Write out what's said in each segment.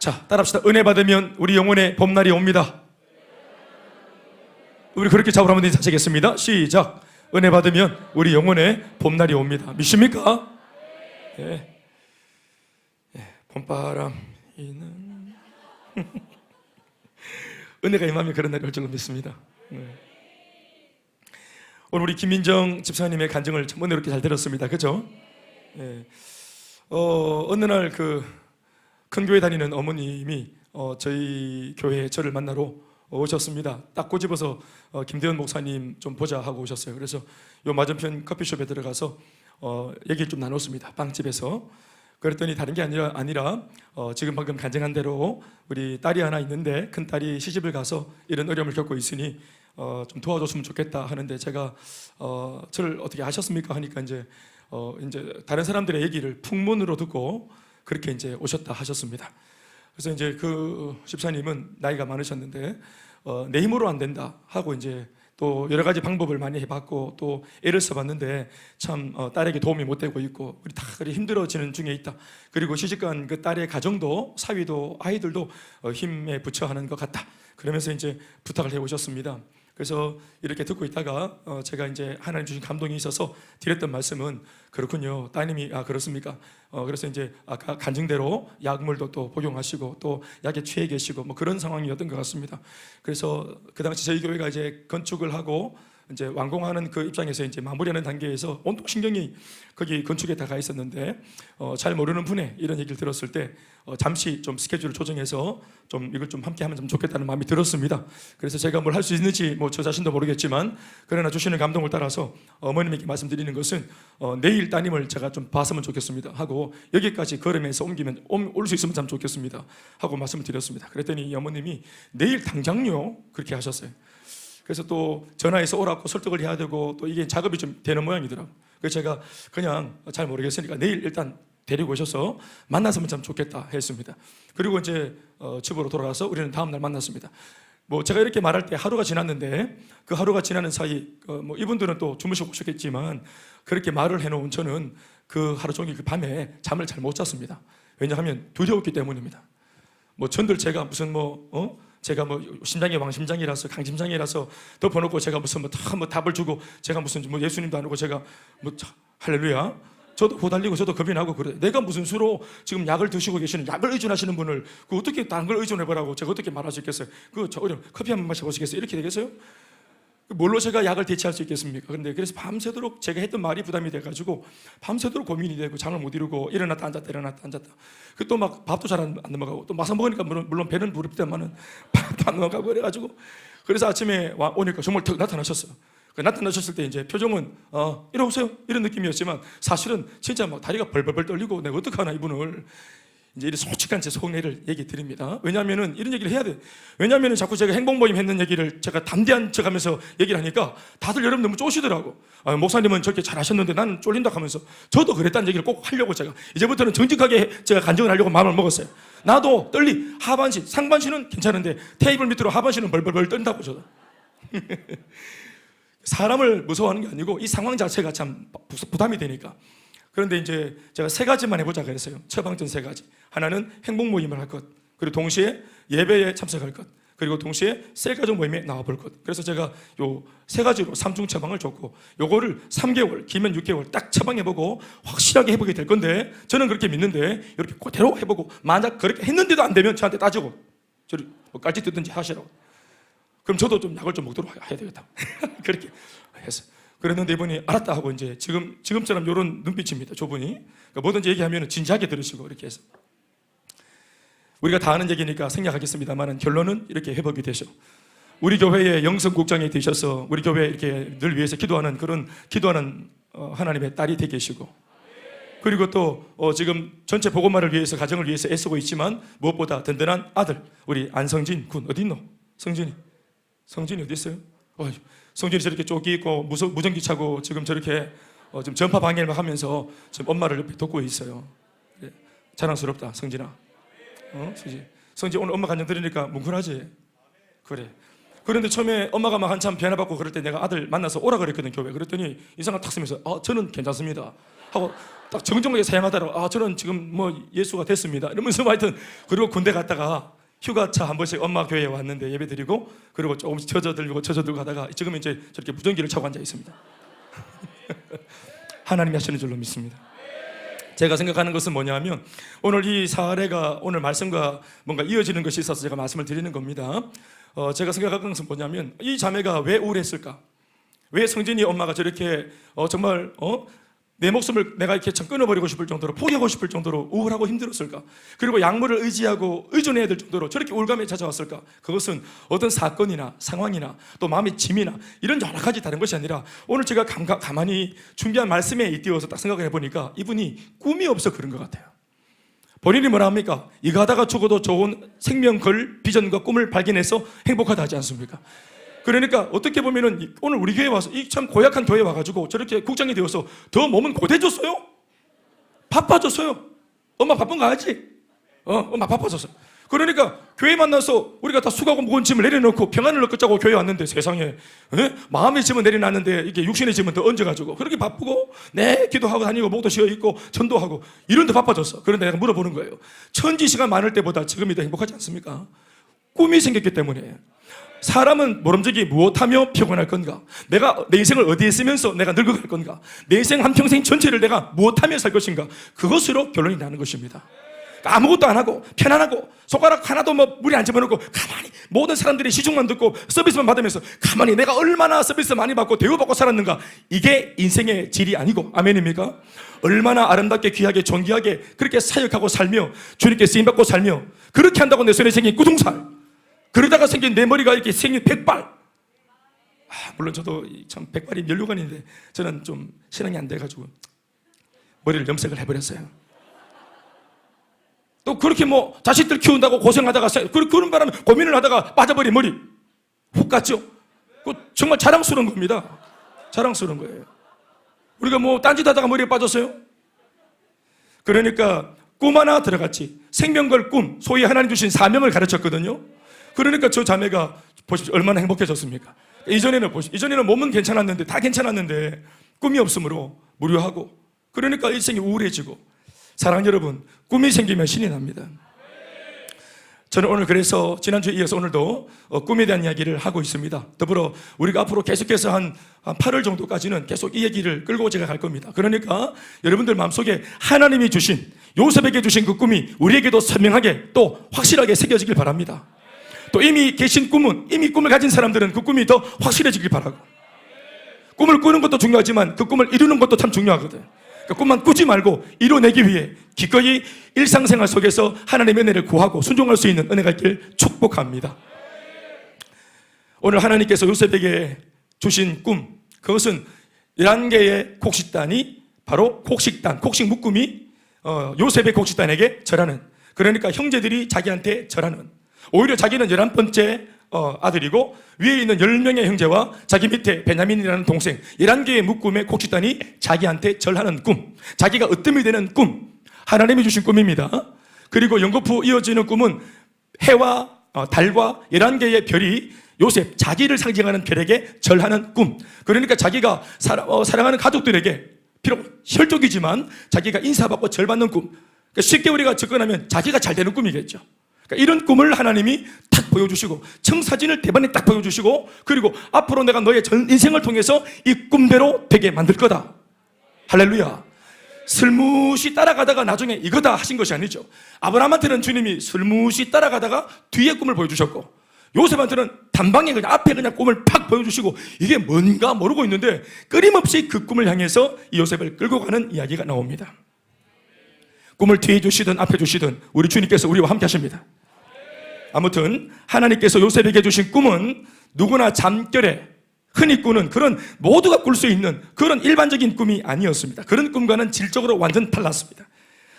자, 따라합시다. 은혜 받으면 우리 영혼의 봄날이 옵니다. 우리 그렇게 잡으러 한번 하시겠습니다. 시작. 은혜 받으면 우리 영혼의 봄날이 옵니다. 믿습니까? 네. 네. 봄바람 이는 은혜가 임하면 그런 날이 올 줄로 믿습니다. 네. 오늘 우리 김민정 집사님의 간증을 참 은혜롭게 잘 들었습니다. 그죠? 네. 어느 날 큰 교회 다니는 어머님이 저희 교회에 저를 만나러 오셨습니다. 딱 꼬집어서 김대현 목사님 좀 보자 하고 오셨어요. 그래서 요 맞은편 커피숍에 들어가서 얘기를 좀 나눴습니다. 빵집에서. 그랬더니 다른 게 아니라 지금 방금 간증한 대로 우리 딸이 하나 있는데 큰 딸이 시집을 가서 이런 어려움을 겪고 있으니 좀 도와줬으면 좋겠다 하는데 제가 저를 어떻게 아셨습니까? 하니까 이제 다른 사람들의 얘기를 풍문으로 듣고 그렇게 이제 오셨다 하셨습니다. 그래서 이제 그 집사님은 나이가 많으셨는데 내 힘으로 안 된다 하고 이제 또 여러 가지 방법을 많이 해봤고 또 애를 써봤는데 참 딸에게 도움이 못 되고 있고 우리 다 그리 힘들어지는 중에 있다. 그리고 시집간 그 딸의 가정도 사위도 아이들도 힘에 부처하는 것 같다. 그러면서 이제 부탁을 해오셨습니다. 그래서 이렇게 듣고 있다가 제가 이제 하나님 주신 감동이 있어서 드렸던 말씀은 그렇군요. 따님이 그렇습니까? 그래서 이제 아까 간증대로 약물도 또 복용하시고 또 약에 취해 계시고 뭐 그런 상황이었던 것 같습니다. 그래서 그 당시 저희 교회가 이제 건축을 하고 이제 완공하는 그 입장에서 이제 마무리하는 단계에서 온통 신경이 거기 건축에 다 가 있었는데 잘 모르는 분의 이런 얘기를 들었을 때 잠시 좀 스케줄을 조정해서 좀 이걸 좀 함께 하면 좀 좋겠다는 마음이 들었습니다. 그래서 제가 뭘 할 수 있는지 뭐 저 자신도 모르겠지만 그러나 주시는 감동을 따라서 어머님에게 말씀드리는 것은 내일 따님을 제가 좀 봤으면 좋겠습니다 하고 여기까지 걸으면서 올 수 있으면 참 좋겠습니다 하고 말씀을 드렸습니다. 그랬더니 이 어머님이 내일 당장요 그렇게 하셨어요. 그래서 또 전화해서 오라고 설득을 해야 되고 또 이게 작업이 좀 되는 모양이더라고요. 그래서 제가 그냥 잘 모르겠으니까 내일 일단 데리고 오셔서 만났으면 참 좋겠다 했습니다. 그리고 이제 집으로 돌아가서 우리는 다음 날 만났습니다. 뭐 제가 이렇게 말할 때 하루가 지났는데 그 하루가 지나는 사이 뭐 이분들은 또 주무시고 오셨겠지만 그렇게 말을 해놓은 저는 그 하루 종일 그 밤에 잠을 잘 못 잤습니다. 왜냐하면 두려웠기 때문입니다. 뭐 전들 제가 무슨 제가 뭐 심장이 왕심장이라서 강심장이라서 덮어놓고 제가 무슨 뭐 답을 주고 제가 무슨 뭐 예수님도 아니고 제가 뭐 할렐루야 저도 후달리고 저도 겁이 나고 그래. 내가 무슨 수로 지금 약을 드시고 계시는 약을 의존하시는 분을 어떻게 다른 걸 의존해보라고 제가 어떻게 말할 수 있겠어요? 저 어려움 커피 한 번 마셔보시겠어요? 이렇게 되겠어요? 뭘로 제가 약을 대체할 수 있겠습니까? 그런데 그래서 밤새도록 제가 했던 말이 부담이 돼가지고 밤새도록 고민이 되고 잠을 못 이루고 일어났다 앉았다 일어났다 앉았다. 그 또 막 밥도 잘 안 넘어가고 또 마사 먹으니까 물론 배는 부릅니다만은 밥도 안 넘어가고 그래가지고 그래서 아침에 오니까 정말 턱 나타나셨어요. 나타나셨을 때 이제 표정은 이리 오세요 이런 느낌이었지만 사실은 진짜 막 다리가 벌벌벌 떨리고 내가 어떡하나 이분을 이제 이런 솔직한 제 속내를 얘기 드립니다. 왜냐하면은 이런 얘기를 해야 돼. 왜냐하면은 자꾸 제가 행복 모임 했는 얘기를 제가 담대한 척하면서 얘기를 하니까 다들 여러분 너무 쪼시더라고. 목사님은 저렇게 잘하셨는데 나는 쫄린다 하면서 저도 그랬다는 얘기를 꼭 하려고 제가 이제부터는 정직하게 제가 간증을 하려고 마음을 먹었어요. 나도 하반신, 상반신은 괜찮은데 테이블 밑으로 하반신은 벌벌벌 떤다고 저도. 사람을 무서워하는 게 아니고 이 상황 자체가 참 부담이 되니까. 그런데 이제 제가 3가지만 해보자 그랬어요. 처방전 3가지. 하나는 행복 모임을 할 것, 그리고 동시에 예배에 참석할 것, 그리고 동시에 셀가족 모임에 나와볼 것. 그래서 제가 요 3가지로 3중 처방을 줬고 요거를 3개월, 길면 6개월 딱 처방해보고 확실하게 해보게 될 건데 저는 그렇게 믿는데 이렇게 그대로 해보고 만약 그렇게 했는데도 안 되면 저한테 따지고 저를 뭐 깔지 뜯든지 하시라고. 그럼 저도 좀 약을 좀 먹도록 해야 되겠다. 그렇게 했어요. 그랬는데 이분이 알았다 하고 이제 지금처럼 이런 눈빛입니다. 저분이 그러니까 뭐든지 얘기하면 진지하게 들으시고 이렇게 해서 우리가 다 아는 얘기니까 생략하겠습니다만 결론은 이렇게 회복이 되셔. 우리 교회의 영성국장이 되셔서 우리 교회 이렇게 늘 위해서 기도하는 그런 기도하는 하나님의 딸이 되게 계시고 그리고 또 지금 전체 복음화를 위해서 가정을 위해서 애쓰고 있지만 무엇보다 든든한 아들 우리 안성진 군 어디 있노? 성진이 어디 있어요? 성진이 저렇게 쪼기 있고 무전기 차고 지금 저렇게 지금 전파 방해를 하면서 지금 엄마를 옆에 돕고 있어요. 그래. 자랑스럽다 성진아. 성진 오늘 엄마 간증 들으니까 뭉클하지? 그래. 그런데 처음에 엄마가 막 한참 변화받고 그럴 때 내가 아들 만나서 오라 그랬거든 교회. 그랬더니 인상을 탁 쓰면서 저는 괜찮습니다. 하고 딱 정중하게 사양하더라고. 아, 저는 지금 뭐 예수가 됐습니다 이러면서 하여튼, 그리고 군대 갔다가 휴가차 한 번씩 엄마 교회에 왔는데 예배 드리고, 그리고 조금씩 젖어들고 가다가 지금은 이제 저렇게 무전기를 차고 앉아 있습니다. 하나님이 하시는 줄로 믿습니다. 제가 생각하는 것은 뭐냐면, 오늘 이 사례가 오늘 말씀과 뭔가 이어지는 것이 있어서 제가 말씀을 드리는 겁니다. 제가 생각하는 것은 뭐냐면, 이 자매가 왜 우울했을까? 왜 성진이 엄마가 저렇게 정말 내 목숨을 내가 이렇게 참 끊어버리고 싶을 정도로, 포기하고 싶을 정도로 우울하고 힘들었을까? 그리고 약물을 의지하고 의존해야 될 정도로 저렇게 우울감이 찾아왔을까? 그것은 어떤 사건이나 상황이나 또 마음의 짐이나 이런 여러 가지 다른 것이 아니라, 오늘 제가 가만히 준비한 말씀에 띄어서 딱 생각을 해보니까 이분이 꿈이 없어 그런 것 같아요. 본인이 뭐라 합니까? 이거 하다가 죽어도 좋은 생명 걸 비전과 꿈을 발견해서 행복하다 하지 않습니까? 그러니까 어떻게 보면은 오늘 우리 교회 와서, 이 참 고약한 교회 와가지고 저렇게 국장이 되어서 더 몸은 고대졌어요. 바빠졌어요. 엄마 바쁜 거 알지? 엄마 바빠졌어. 그러니까 교회 만나서 우리가 다 수고하고 무거운 짐을 내려놓고 평안을 얻자고 교회 왔는데, 세상에 마음의 짐을 내려놨는데 이게 육신의 짐은 더 얹어가지고 그렇게 바쁘고, 기도하고 다니고 목도 쉬어 있고 전도하고 이런데 바빠졌어. 그런데 내가 물어보는 거예요. 천지 시간 많을 때보다 지금이 더 행복하지 않습니까? 꿈이 생겼기 때문에. 사람은 모름지기 무엇하며 피곤할 건가? 내가 내 인생을 어디에 쓰면서 내가 늙어갈 건가? 내 인생 한평생 전체를 내가 무엇하며 살 것인가? 그것으로 결론이 나는 것입니다. 아무것도 안 하고 편안하고 손가락 하나도 뭐 물에 안 집어넣고 가만히 모든 사람들이 시중만 듣고 서비스만 받으면서 가만히 내가 얼마나 서비스 많이 받고 대우받고 살았는가? 이게 인생의 질이 아니고, 아멘입니까? 얼마나 아름답게 귀하게 존귀하게 그렇게 사역하고 살며 주님께 쓰임받고 살며, 그렇게 한다고 내 손에 생긴 구둥살, 그러다가 생긴 내 머리가 이렇게 생긴 백발. 물론 저도 참 백발이 면류관인데 저는 좀 신앙이 안 돼가지고 머리를 염색을 해버렸어요. 또 그렇게 뭐 자식들 키운다고 고생하다가 그런 바람에 고민을 하다가 빠져버린 머리 훅 갔죠. 정말 자랑스러운 겁니다. 자랑스러운 거예요. 우리가 뭐 딴짓 하다가 머리에 빠졌어요? 그러니까 꿈 하나 들어갔지. 생명 걸 꿈, 소위 하나님 주신 사명을 가르쳤거든요. 그러니까 저 자매가 보십시오, 얼마나 행복해졌습니까? 이전에는 몸은 괜찮았는데, 다 괜찮았는데 꿈이 없으므로 무료하고, 그러니까 일생이 우울해지고. 사랑하는 여러분, 꿈이 생기면 신이 납니다. 저는 오늘 그래서 지난주에 이어서 오늘도 꿈에 대한 이야기를 하고 있습니다. 더불어 우리가 앞으로 계속해서 한 8월 정도까지는 계속 이 얘기를 끌고 제가 갈 겁니다. 그러니까 여러분들 마음속에 하나님이 주신, 요셉에게 주신 그 꿈이 우리에게도 선명하게 또 확실하게 새겨지길 바랍니다. 또 이미 계신 꿈은, 이미 꿈을 가진 사람들은 그 꿈이 더 확실해지길 바라고, 꿈을 꾸는 것도 중요하지만 그 꿈을 이루는 것도 참 중요하거든. 그러니까 꿈만 꾸지 말고 이뤄내기 위해 기꺼이 일상생활 속에서 하나님의 은혜를 구하고 순종할 수 있는 은혜가 있길 축복합니다. 오늘 하나님께서 요셉에게 주신 꿈, 그것은 11개의 곡식단이 바로 곡식 묶음이 요셉의 곡식단에게 절하는, 그러니까 형제들이 자기한테 절하는, 오히려 자기는 11번째 아들이고 위에 있는 10명의 형제와 자기 밑에 베냐민이라는 동생, 11개의 묶음의 곡식단이 자기한테 절하는 꿈, 자기가 으뜸이 되는 꿈, 하나님이 주신 꿈입니다. 그리고 연거푸 이어지는 꿈은 해와 달과 11개의 별이 요셉, 자기를 상징하는 별에게 절하는 꿈, 그러니까 자기가 사랑하는 가족들에게 비록 혈족이지만 자기가 인사받고 절받는 꿈, 그러니까 쉽게 우리가 접근하면 자기가 잘 되는 꿈이겠죠. 그러니까 이런 꿈을 하나님이 탁 보여주시고, 청사진을 대반에 딱 보여주시고, 그리고 앞으로 내가 너의 전 인생을 통해서 이 꿈대로 되게 만들 거다. 할렐루야. 슬무시 따라가다가 나중에 이거다 하신 것이 아니죠. 아브라함한테는 주님이 슬무시 따라가다가 뒤에 꿈을 보여주셨고, 요셉한테는 단방에 그냥 앞에 그냥 꿈을 팍 보여주시고, 이게 뭔가 모르고 있는데 끊임없이 그 꿈을 향해서 이 요셉을 끌고 가는 이야기가 나옵니다. 꿈을 뒤에 주시든 앞에 주시든 우리 주님께서 우리와 함께 하십니다. 아무튼 하나님께서 요셉에게 주신 꿈은 누구나 잠결에 흔히 꾸는 그런, 모두가 꿀 수 있는 그런 일반적인 꿈이 아니었습니다. 그런 꿈과는 질적으로 완전 달랐습니다.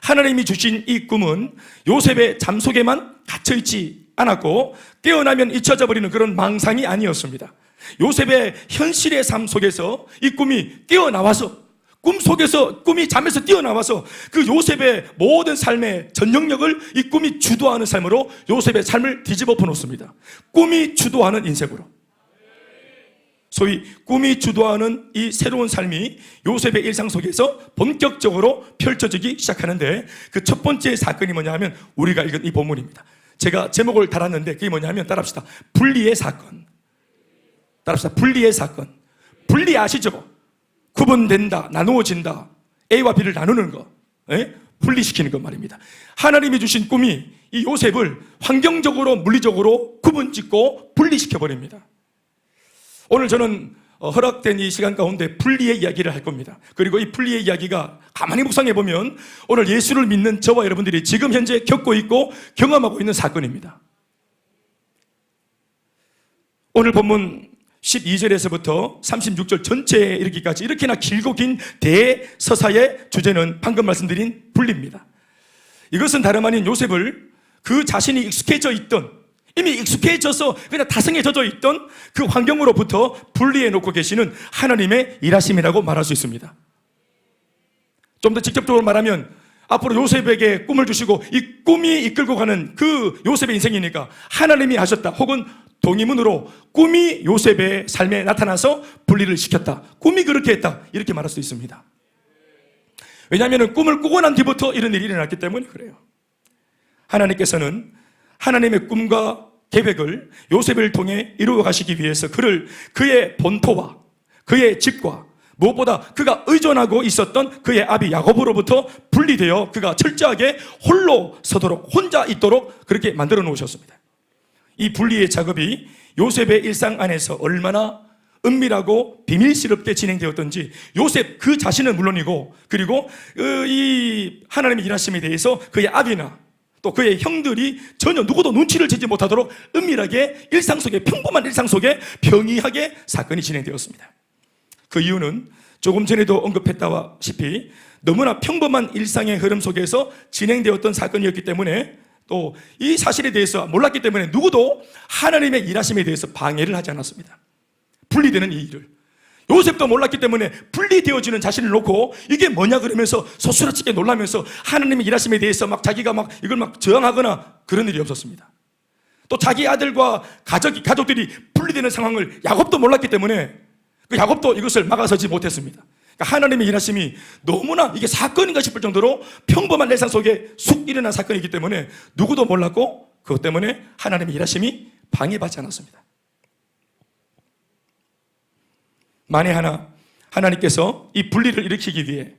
하나님이 주신 이 꿈은 요셉의 잠 속에만 갇혀있지 않았고 깨어나면 잊혀져 버리는 그런 망상이 아니었습니다. 요셉의 현실의 삶 속에서 이 꿈이 깨어나와서, 꿈속에서, 꿈이 잠에서 뛰어나와서 그 요셉의 모든 삶의 전 영역을 이 꿈이 주도하는 삶으로 요셉의 삶을 뒤집어 엎어 놓습니다. 꿈이 주도하는 인생으로. 소위 꿈이 주도하는 이 새로운 삶이 요셉의 일상 속에서 본격적으로 펼쳐지기 시작하는데, 그 첫 번째 사건이 뭐냐 하면 우리가 읽은 이 본문입니다. 제가 제목을 달았는데 그게 뭐냐 하면, 따라합시다. 분리의 사건. 따라합시다. 분리의 사건. 분리 아시죠? 구분된다, 나누어진다, A와 B를 나누는 거, 분리시키는 것 말입니다. 하나님이 주신 꿈이 이 요셉을 환경적으로 물리적으로 구분짓고 분리시켜버립니다. 오늘 저는 허락된 이 시간 가운데 분리의 이야기를 할 겁니다. 그리고 이 분리의 이야기가 가만히 묵상해 보면 오늘 예수를 믿는 저와 여러분들이 지금 현재 겪고 있고 경험하고 있는 사건입니다. 오늘 본문 12절에서부터 36절 전체에 이르기까지 이렇게나 길고 긴 대서사의 주제는 방금 말씀드린 분리입니다. 이것은 다름 아닌 요셉을 그 자신이 익숙해져 있던, 이미 익숙해져서 그냥 다성에 젖어 있던 그 환경으로부터 분리해 놓고 계시는 하나님의 일하심이라고 말할 수 있습니다. 좀 더 직접적으로 말하면 앞으로 요셉에게 꿈을 주시고 이 꿈이 이끌고 가는 그 요셉의 인생이니까 하나님이 하셨다, 혹은 동의문으로 꿈이 요셉의 삶에 나타나서 분리를 시켰다, 꿈이 그렇게 했다, 이렇게 말할 수 있습니다. 왜냐하면 꿈을 꾸고 난 뒤부터 이런 일이 일어났기 때문에 그래요. 하나님께서는 하나님의 꿈과 계획을 요셉을 통해 이루어 가시기 위해서 그를 그의 본토와 그의 집과 무엇보다 그가 의존하고 있었던 그의 아비 야곱으로부터 분리되어 그가 철저하게 홀로 서도록, 혼자 있도록 그렇게 만들어 놓으셨습니다. 이 분리의 작업이 요셉의 일상 안에서 얼마나 은밀하고 비밀스럽게 진행되었던지 요셉 그 자신은 물론이고, 그리고 이 하나님의 일하심에 대해서 그의 아비나 또 그의 형들이 전혀 누구도 눈치를 채지 못하도록 은밀하게 일상 속에, 평범한 일상 속에 평이하게 사건이 진행되었습니다. 그 이유는 조금 전에도 언급했다시피 너무나 평범한 일상의 흐름 속에서 진행되었던 사건이었기 때문에, 또 이 사실에 대해서 몰랐기 때문에 누구도 하나님의 일하심에 대해서 방해를 하지 않았습니다. 분리되는 이 일을 요셉도 몰랐기 때문에 분리되어지는 자신을 놓고 이게 뭐냐 그러면서 소스라치게 놀라면서 하나님의 일하심에 대해서 막 자기가 막 이걸 막 저항하거나 그런 일이 없었습니다. 또 자기 아들과 가족들이 분리되는 상황을 야곱도 몰랐기 때문에 그 야곱도 이것을 막아서지 못했습니다. 그러니까 하나님의 일하심이 너무나 이게 사건인가 싶을 정도로 평범한 일상 속에 쑥 일어난 사건이기 때문에 누구도 몰랐고, 그것 때문에 하나님의 일하심이 방해받지 않았습니다. 만에 하나 하나님께서 이 분리를 일으키기 위해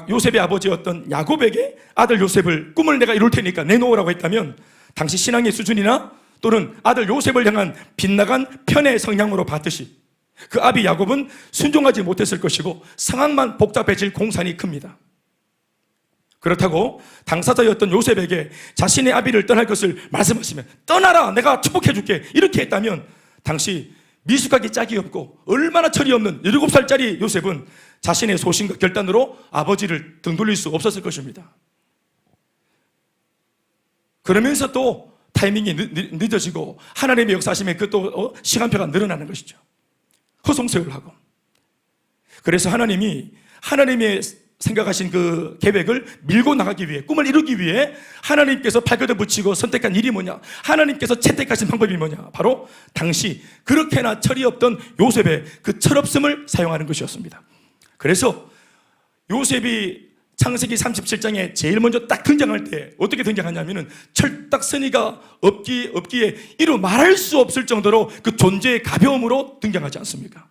요셉의 아버지였던 야곱에게 아들 요셉을, 꿈을 내가 이룰 테니까 내놓으라고 했다면, 당시 신앙의 수준이나 또는 아들 요셉을 향한 빗나간 편의 성향으로 봤듯이 그 아비 야곱은 순종하지 못했을 것이고 상황만 복잡해질 공산이 큽니다. 그렇다고 당사자였던 요셉에게 자신의 아비를 떠날 것을 말씀하시면 떠나라, 내가 축복해줄게, 이렇게 했다면 당시 미숙하기 짝이 없고 얼마나 철이 없는 17살짜리 요셉은 자신의 소신과 결단으로 아버지를 등 돌릴 수 없었을 것입니다. 그러면서 또 타이밍이 늦어지고 하나님의 역사하심에 그 또 시간표가 늘어나는 것이죠. 허송세월 하고. 그래서 하나님이 하나님의 생각하신 그 계획을 밀고 나가기 위해, 꿈을 이루기 위해 하나님께서 발걸음 붙이고 선택한 일이 뭐냐, 하나님께서 채택하신 방법이 뭐냐, 바로 당시 그렇게나 철이 없던 요셉의 그 철없음을 사용하는 것이었습니다. 그래서 요셉이 창세기 37장에 제일 먼저 딱 등장할 때 어떻게 등장하냐면은 철딱서니가 없기에 이루 말할 수 없을 정도로 그 존재의 가벼움으로 등장하지 않습니까?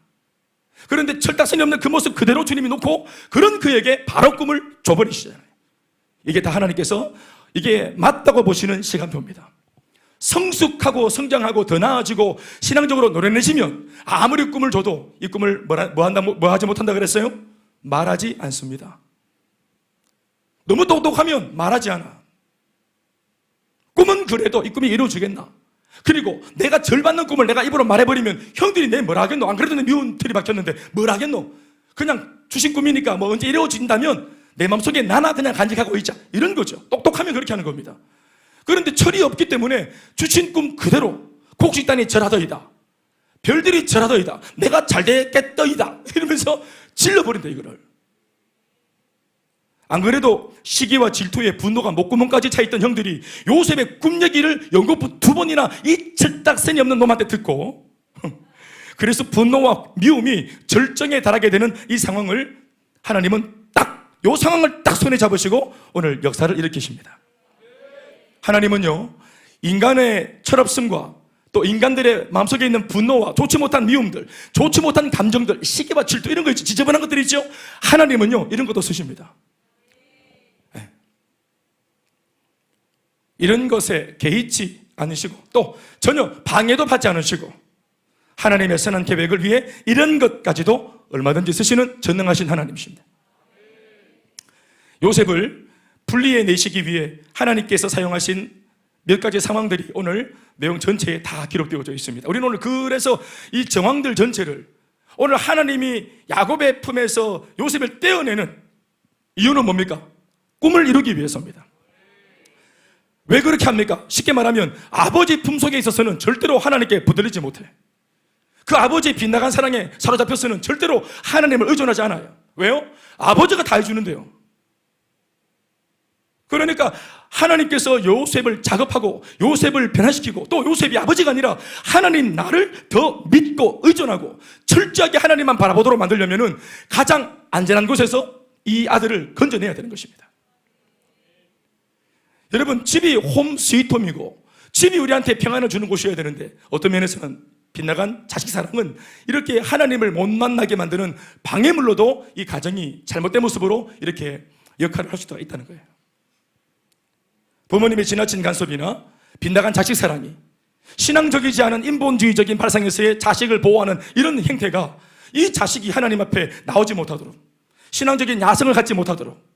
그런데 철딱서니 없는 그 모습 그대로 주님이 놓고 그런 그에게 바로 꿈을 줘버리시잖아요. 이게 다 하나님께서 이게 맞다고 보시는 시간표입니다. 성숙하고 성장하고 더 나아지고 신앙적으로 노래내시면 아무리 꿈을 줘도 이 꿈을 뭐 하지 못한다 그랬어요? 말하지 않습니다. 너무 똑똑하면 말하지 않아. 꿈은 그래도 이 꿈이 이루어지겠나? 그리고 내가 절 받는 꿈을 내가 입으로 말해버리면 형들이 내 뭐라 하겠노? 안 그래도 내 미운 틀이 박혔는데 뭘 하겠노? 그냥 주신 꿈이니까 뭐 언제 이루어진다면 내 마음속에 나나 그냥 간직하고 있자, 이런 거죠. 똑똑하면 그렇게 하는 겁니다. 그런데 철이 없기 때문에 주신 꿈 그대로 곡식단이 절하더이다, 별들이 절하더이다, 내가 잘 되겠더이다 이러면서 질러버린다 이거를. 안 그래도 시기와 질투에 분노가 목구멍까지 차있던 형들이 요셉의 꿈 얘기를 연거푸 2번이나 이 철딱선이 없는 놈한테 듣고 그래서 분노와 미움이 절정에 달하게 되는 이 상황을 하나님은 이 상황을 딱 손에 잡으시고 오늘 역사를 일으키십니다. 하나님은요, 인간의 철없음과 또 인간들의 마음속에 있는 분노와 좋지 못한 미움들, 좋지 못한 감정들, 시기와 질투 이런 거 있죠. 지저분한 것들이 있죠. 하나님은요, 이런 것도 쓰십니다. 네. 이런 것에 개의치 않으시고 또 전혀 방해도 받지 않으시고 하나님의 선한 계획을 위해 이런 것까지도 얼마든지 쓰시는 전능하신 하나님이십니다. 요셉을 분리해내시기 위해 하나님께서 사용하신 몇 가지 상황들이 오늘 내용 전체에 다 기록되어져 있습니다. 우리는 오늘 그래서 이 정황들 전체를 오늘 하나님이 야곱의 품에서 요셉을 떼어내는 이유는 뭡니까? 꿈을 이루기 위해서입니다. 왜 그렇게 합니까? 쉽게 말하면 아버지 품속에 있어서는 절대로 하나님께 붙들리지 못해. 그 아버지의 빗나간 사랑에 사로잡혀서는 절대로 하나님을 의존하지 않아요. 왜요? 아버지가 다 해주는데요. 그러니까 하나님께서 요셉을 작업하고 요셉을 변화시키고 또 요셉이 아버지가 아니라 하나님 나를 더 믿고 의존하고 철저하게 하나님만 바라보도록 만들려면 가장 안전한 곳에서 이 아들을 건져내야 되는 것입니다. 여러분, 집이 홈 스위트홈이고 집이 우리한테 평안을 주는 곳이어야 되는데 어떤 면에서는 빗나간 자식 사랑은 이렇게 하나님을 못 만나게 만드는 방해물로도 이 가정이 잘못된 모습으로 이렇게 역할을 할 수도 있다는 거예요. 부모님의 지나친 간섭이나 빗나간 자식 사랑이 신앙적이지 않은 인본주의적인 발상에서의 자식을 보호하는 이런 행태가 이 자식이 하나님 앞에 나오지 못하도록 신앙적인 야성을 갖지 못하도록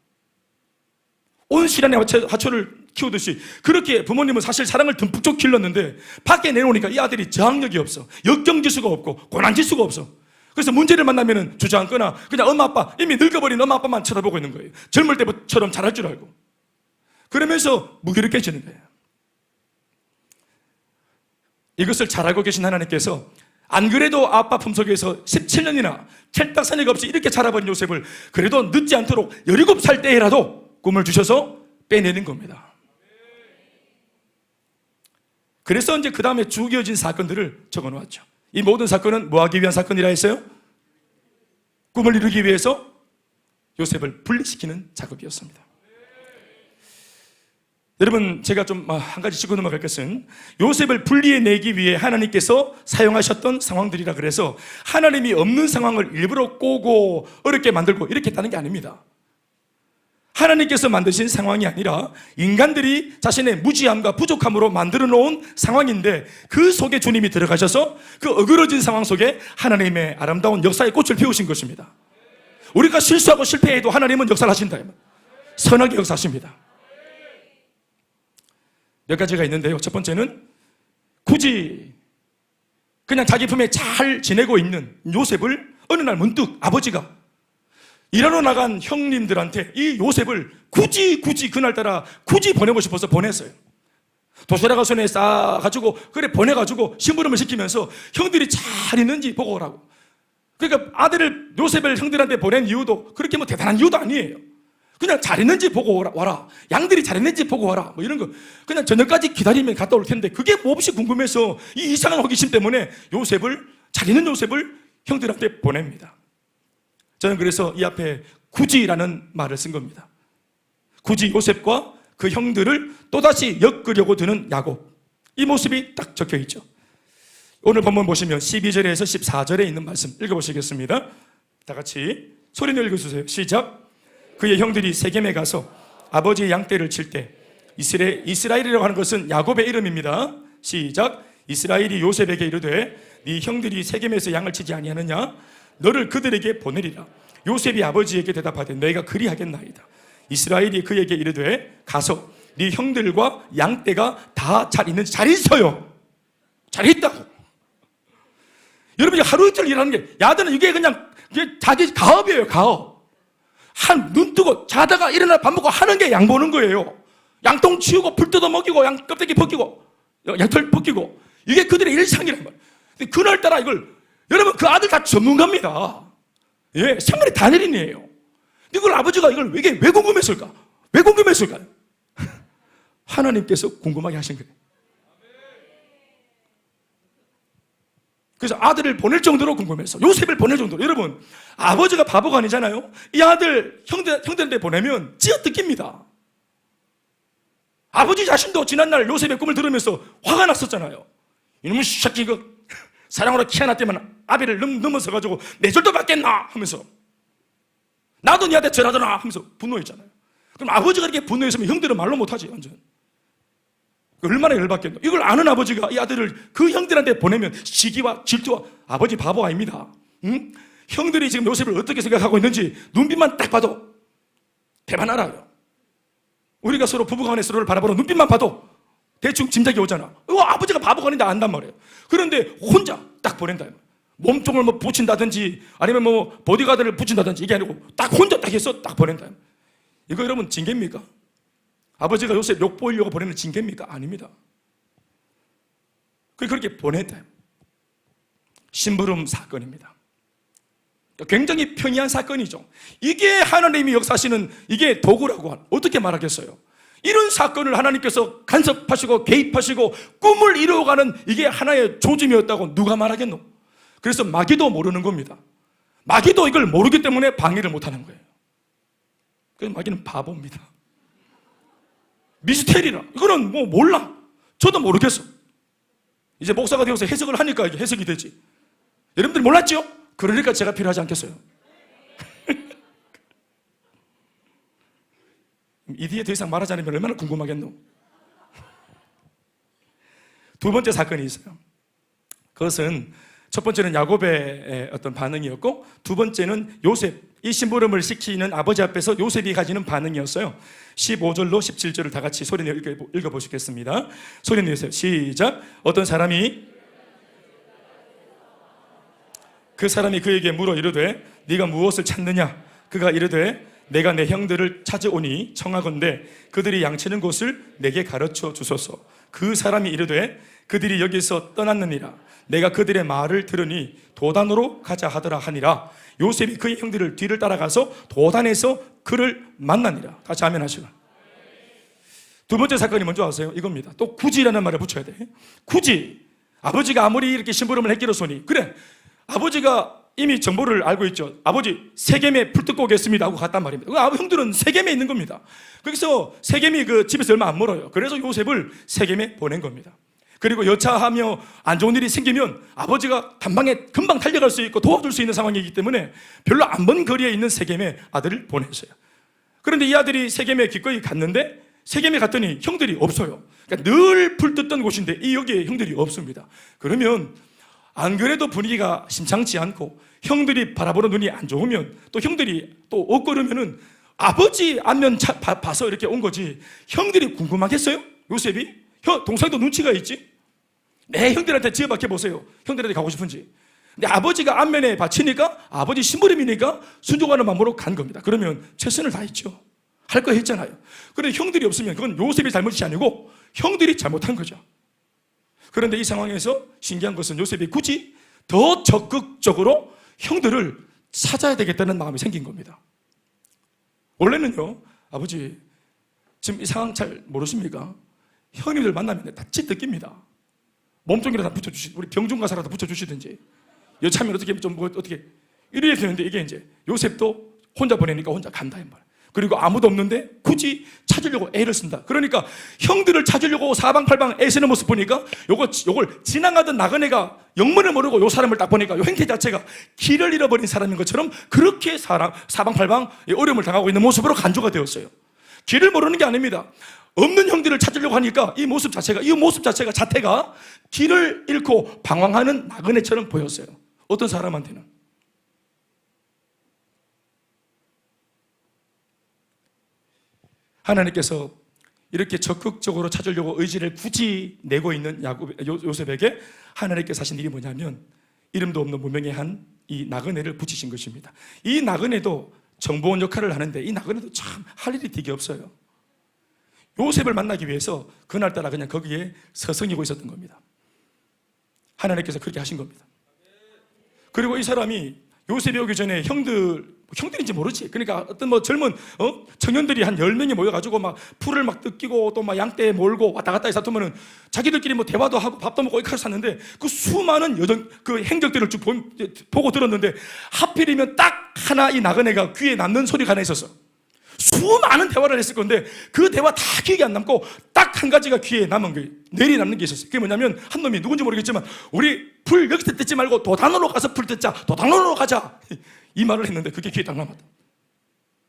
온 시련의 화초를 키우듯이 그렇게 부모님은 사실 사랑을 듬뿍 길렀는데 밖에 내놓으니까 이 아들이 저항력이 없어. 역경지수가 없고 고난지수가 없어. 그래서 문제를 만나면 주저앉거나 그냥 엄마 아빠 이미 늙어버린 엄마 아빠만 쳐다보고 있는 거예요. 젊을 때처럼 잘할 줄 알고. 그러면서 무기력해지는 거예요. 이것을 잘 알고 계신 하나님께서 안 그래도 아빠 품속에서 17년이나 찰떡사니가 없이 이렇게 자라버린 요셉을 그래도 늦지 않도록 17살 때라도 꿈을 주셔서 빼내는 겁니다. 그래서 이제 그 다음에 쭉 이어진 사건들을 적어 놓았죠. 이 모든 사건은 뭐 하기 위한 사건이라 했어요? 꿈을 이루기 위해서 요셉을 분리시키는 작업이었습니다. 여러분, 제가 좀 한 가지 짚고 넘어갈 것은 요셉을 분리해내기 위해 하나님께서 사용하셨던 상황들이라 그래서 하나님이 없는 상황을 일부러 꼬고 어렵게 만들고 이렇게 했다는 게 아닙니다. 하나님께서 만드신 상황이 아니라 인간들이 자신의 무지함과 부족함으로 만들어 놓은 상황인데 그 속에 주님이 들어가셔서 그 어그러진 상황 속에 하나님의 아름다운 역사의 꽃을 피우신 것입니다. 우리가 실수하고 실패해도 하나님은 역사를 하신다. 선하게 역사하십니다. 몇 가지가 있는데요. 첫 번째는 굳이 그냥 자기 품에 잘 지내고 있는 요셉을 어느 날 문득 아버지가 일하러 나간 형님들한테 이 요셉을 굳이 그날따라 굳이 보내고 싶어서 보냈어요. 도시락 손에 싸가지고 그래 보내가지고 심부름을 시키면서 형들이 잘 있는지 보고 오라고. 그러니까 아들을 요셉을 형들한테 보낸 이유도 그렇게 뭐 대단한 이유도 아니에요. 그냥 잘 있는지 보고 와라. 양들이 잘 있는지 보고 와라. 뭐 이런 거. 그냥 저녁까지 기다리면 갔다 올 텐데 그게 몹시 궁금해서 이 이상한 호기심 때문에 잘 있는 요셉을 형들한테 보냅니다. 저는 그래서 이 앞에 굳이라는 말을 쓴 겁니다. 굳이 요셉과 그 형들을 또다시 엮으려고 드는 야곱. 이 모습이 딱 적혀 있죠. 오늘 본문 보시면 12절에서 14절에 있는 말씀 읽어보시겠습니다. 다 같이 소리 내어 읽어주세요. 시작. 그의 형들이 세겜에 가서 아버지의 양떼를 칠 때 이스라엘이라고 하는 것은 야곱의 이름입니다. 시작. 이스라엘이 요셉에게 이르되 네 형들이 세겜에서 양을 치지 아니하느냐? 너를 그들에게 보내리라. 요셉이 아버지에게 대답하되 너희가 그리하겠나이다. 이스라엘이 그에게 이르되 가서 네 형들과 양떼가 다 잘 있는지 잘 있어요. 잘 있다고. 여러분 하루 이틀 일하는 게 야들은 이게 그냥 자기 가업이에요. 가업. 눈 뜨고 자다가 일어나 밥 먹고 하는 게 양 보는 거예요. 양똥 치우고 풀 뜯어 먹이고 양 껍데기 벗기고 양털 벗기고 이게 그들의 일상이란 말이에요. 근데 그날따라 이걸 여러분 그 아들 다 전문가입니다. 예, 생활의 단일인이에요. 이걸 아버지가 이걸 왜 궁금했을까? 왜 궁금했을까요? 하나님께서 궁금하게 하신 거예요. 그래서 아들을 보낼 정도로 궁금해서 요셉을 보낼 정도로. 여러분, 아버지가 바보가 아니잖아요. 이 아들 형들한테 보내면 찌어뜯깁니다. 아버지 자신도 지난날 요셉의 꿈을 들으면서 화가 났었잖아요. 이놈의 새끼 그 사랑으로 키 하나 때문에 아비를 넘어서 가지고 내 절도 받겠나 하면서, 나도 니한테 절하더나 하면서 분노했잖아요. 그럼 아버지가 이렇게 분노했으면 형들은 말로 못하지. 완전 얼마나 열받겠노. 이걸 아는 아버지가 이 아들을 그 형들한테 보내면 시기와 질투와. 아버지 바보 아닙니다. 응? 형들이 지금 요셉을 어떻게 생각하고 있는지 눈빛만 딱 봐도 대만 알아요. 우리가 서로 부부간에 서로를 바라보는 눈빛만 봐도 대충 짐작이 오잖아. 아버지가 바보가 아닌데 안단 말이에요. 그런데 혼자 딱 보낸다. 몸통을 뭐 붙인다든지 아니면 뭐 보디가드를 붙인다든지 이게 아니고 딱 혼자 딱 해서 딱 보낸다. 이거 여러분 징계입니까? 아버지가 요셉 욕 보이려고 보내는 징계입니까? 아닙니다. 그렇게 보냈다. 심부름 사건입니다. 굉장히 평이한 사건이죠. 이게 하나님이 역사하시는 이게 도구라고 어떻게 말하겠어요? 이런 사건을 하나님께서 간섭하시고 개입하시고 꿈을 이루어가는 이게 하나의 조짐이었다고 누가 말하겠노? 그래서 마귀도 모르는 겁니다. 마귀도 이걸 모르기 때문에 방해를 못하는 거예요. 그래서 마귀는 바보입니다. 미스테리라. 이거는 뭐 몰라. 저도 모르겠어. 이제 목사가 되어서 해석을 하니까 이게 해석이 되지. 여러분들 몰랐죠? 그러니까 제가 필요하지 않겠어요? 이 뒤에 더 이상 말하지 않으면 얼마나 궁금하겠노? 두 번째 사건이 있어요. 그것은 첫 번째는 야곱의 어떤 반응이었고, 두 번째는 요셉, 이 심부름을 시키는 아버지 앞에서 요셉이 가지는 반응이었어요. 15절로 17절을 다 같이 소리 내어 읽어보시겠습니다. 소리 내주세요. 시작. 어떤 사람이 그 사람이 그에게 물어 이르되 네가 무엇을 찾느냐? 그가 이르되 내가 내 형들을 찾아오니 청하건대 그들이 양치는 곳을 내게 가르쳐 주소서. 그 사람이 이르되 그들이 여기서 떠났느니라. 내가 그들의 말을 들으니 도단으로 가자 하더라 하니라. 요셉이 그의 형들을 뒤를 따라가서 도단에서 그를 만나니라. 같이 아멘 하시고. 두 번째 사건이 뭔지 아세요? 이겁니다. 또 굳이라는 말을 붙여야 돼. 굳이. 아버지가 아무리 이렇게 심부름을 했기로서니 그래, 아버지가 이미 정보를 알고 있죠. 아버지 세겜에 풀 뜯고 오겠습니다 하고 갔단 말입니다. 형들은 세겜에 있는 겁니다. 거기서 세겜이 그 집에서 얼마 안 멀어요. 그래서 요셉을 세겜에 보낸 겁니다. 그리고 여차하며 안 좋은 일이 생기면 아버지가 단방에 금방 달려갈 수 있고 도와줄 수 있는 상황이기 때문에 별로 안 먼 거리에 있는 세겜에 아들을 보냈어요. 그런데 이 아들이 세겜에 기꺼이 갔는데 세겜에 갔더니 형들이 없어요. 그러니까 늘 풀 뜯던 곳인데 이 여기에 형들이 없습니다. 그러면 안 그래도 분위기가 심상치 않고 형들이 바라보는 눈이 안 좋으면 또 형들이 또 없고 그러면은 아버지 안면 봐서 이렇게 온 거지 형들이 궁금하겠어요? 요셉이? 동생도 눈치가 있지? 내 형들한테 지어박혀 보세요. 형들한테 가고 싶은지. 근데 아버지가 안면에 바치니까 아버지 심부름이니까 순종하는 마음으로 간 겁니다. 그러면 최선을 다했죠. 할 거 했잖아요. 그런데 형들이 없으면 그건 요셉이 잘못이 아니고 형들이 잘못한 거죠. 그런데 이 상황에서 신기한 것은 요셉이 굳이 더 적극적으로 형들을 찾아야 되겠다는 마음이 생긴 겁니다. 원래는요, 아버지 지금 이 상황 잘 모르십니까? 형님들 만나면 다 찌뜯깁니다. 몸종이라도 붙여주시, 우리 병중 가사라도 붙여주시든지 여차하면 어떻게 좀 뭐 어떻게 이래야 되는데 이게 이제 요셉도 혼자 보내니까 혼자 간다 이 말. 그리고 아무도 없는데 굳이 찾으려고 애를 쓴다. 그러니까 형들을 찾으려고 사방팔방 애쓰는 모습 보니까 요걸 지나가던 나그네가 영문을 모르고 요 사람을 딱 보니까 요 행태 자체가 길을 잃어버린 사람인 것처럼 그렇게 사방팔방 어려움을 당하고 있는 모습으로 간주가 되었어요. 길을 모르는 게 아닙니다. 없는 형들을 찾으려고 하니까 이 모습 자체가 자태가 길을 잃고 방황하는 나그네처럼 보였어요. 어떤 사람한테는. 하나님께서 이렇게 적극적으로 찾으려고 의지를 굳이 내고 있는 요셉에게 하나님께서 하신 일이 뭐냐면 이름도 없는 무명의 이 나그네를 붙이신 것입니다. 이 나그네도 정보원 역할을 하는데 이 나그네도 참 할 일이 되게 없어요. 요셉을 만나기 위해서 그날따라 그냥 거기에 서성이고 있었던 겁니다. 하나님께서 그렇게 하신 겁니다. 그리고 이 사람이 요셉이 오기 전에 형들 형들인지 모르지. 그러니까 어떤 젊은 청년들이 한 10명이 모여가지고 막 풀을 막 뜯기고 또 막 양떼에 몰고 왔다 갔다 해서 보면은 자기들끼리 대화도 하고 밥도 먹고 이렇게 샀는데 그 수많은 그 행적들을 쭉 보고 들었는데 하필이면 딱 하나 이 나그네가 귀에 남는 소리가 하나 있었어. 수많은 대화를 했을 건데 그 대화 다 기억이 안 남고 딱 한 가지가 귀에 남은 거예요. 뇌리 남는 게 있었어요. 그게 뭐냐면 한 놈이 누군지 모르겠지만 우리 풀 여기서 뜯지 말고 도단으로 가서 풀 뜯자. 도단으로 가자. 이 말을 했는데 그게 귀에 딱 남았다.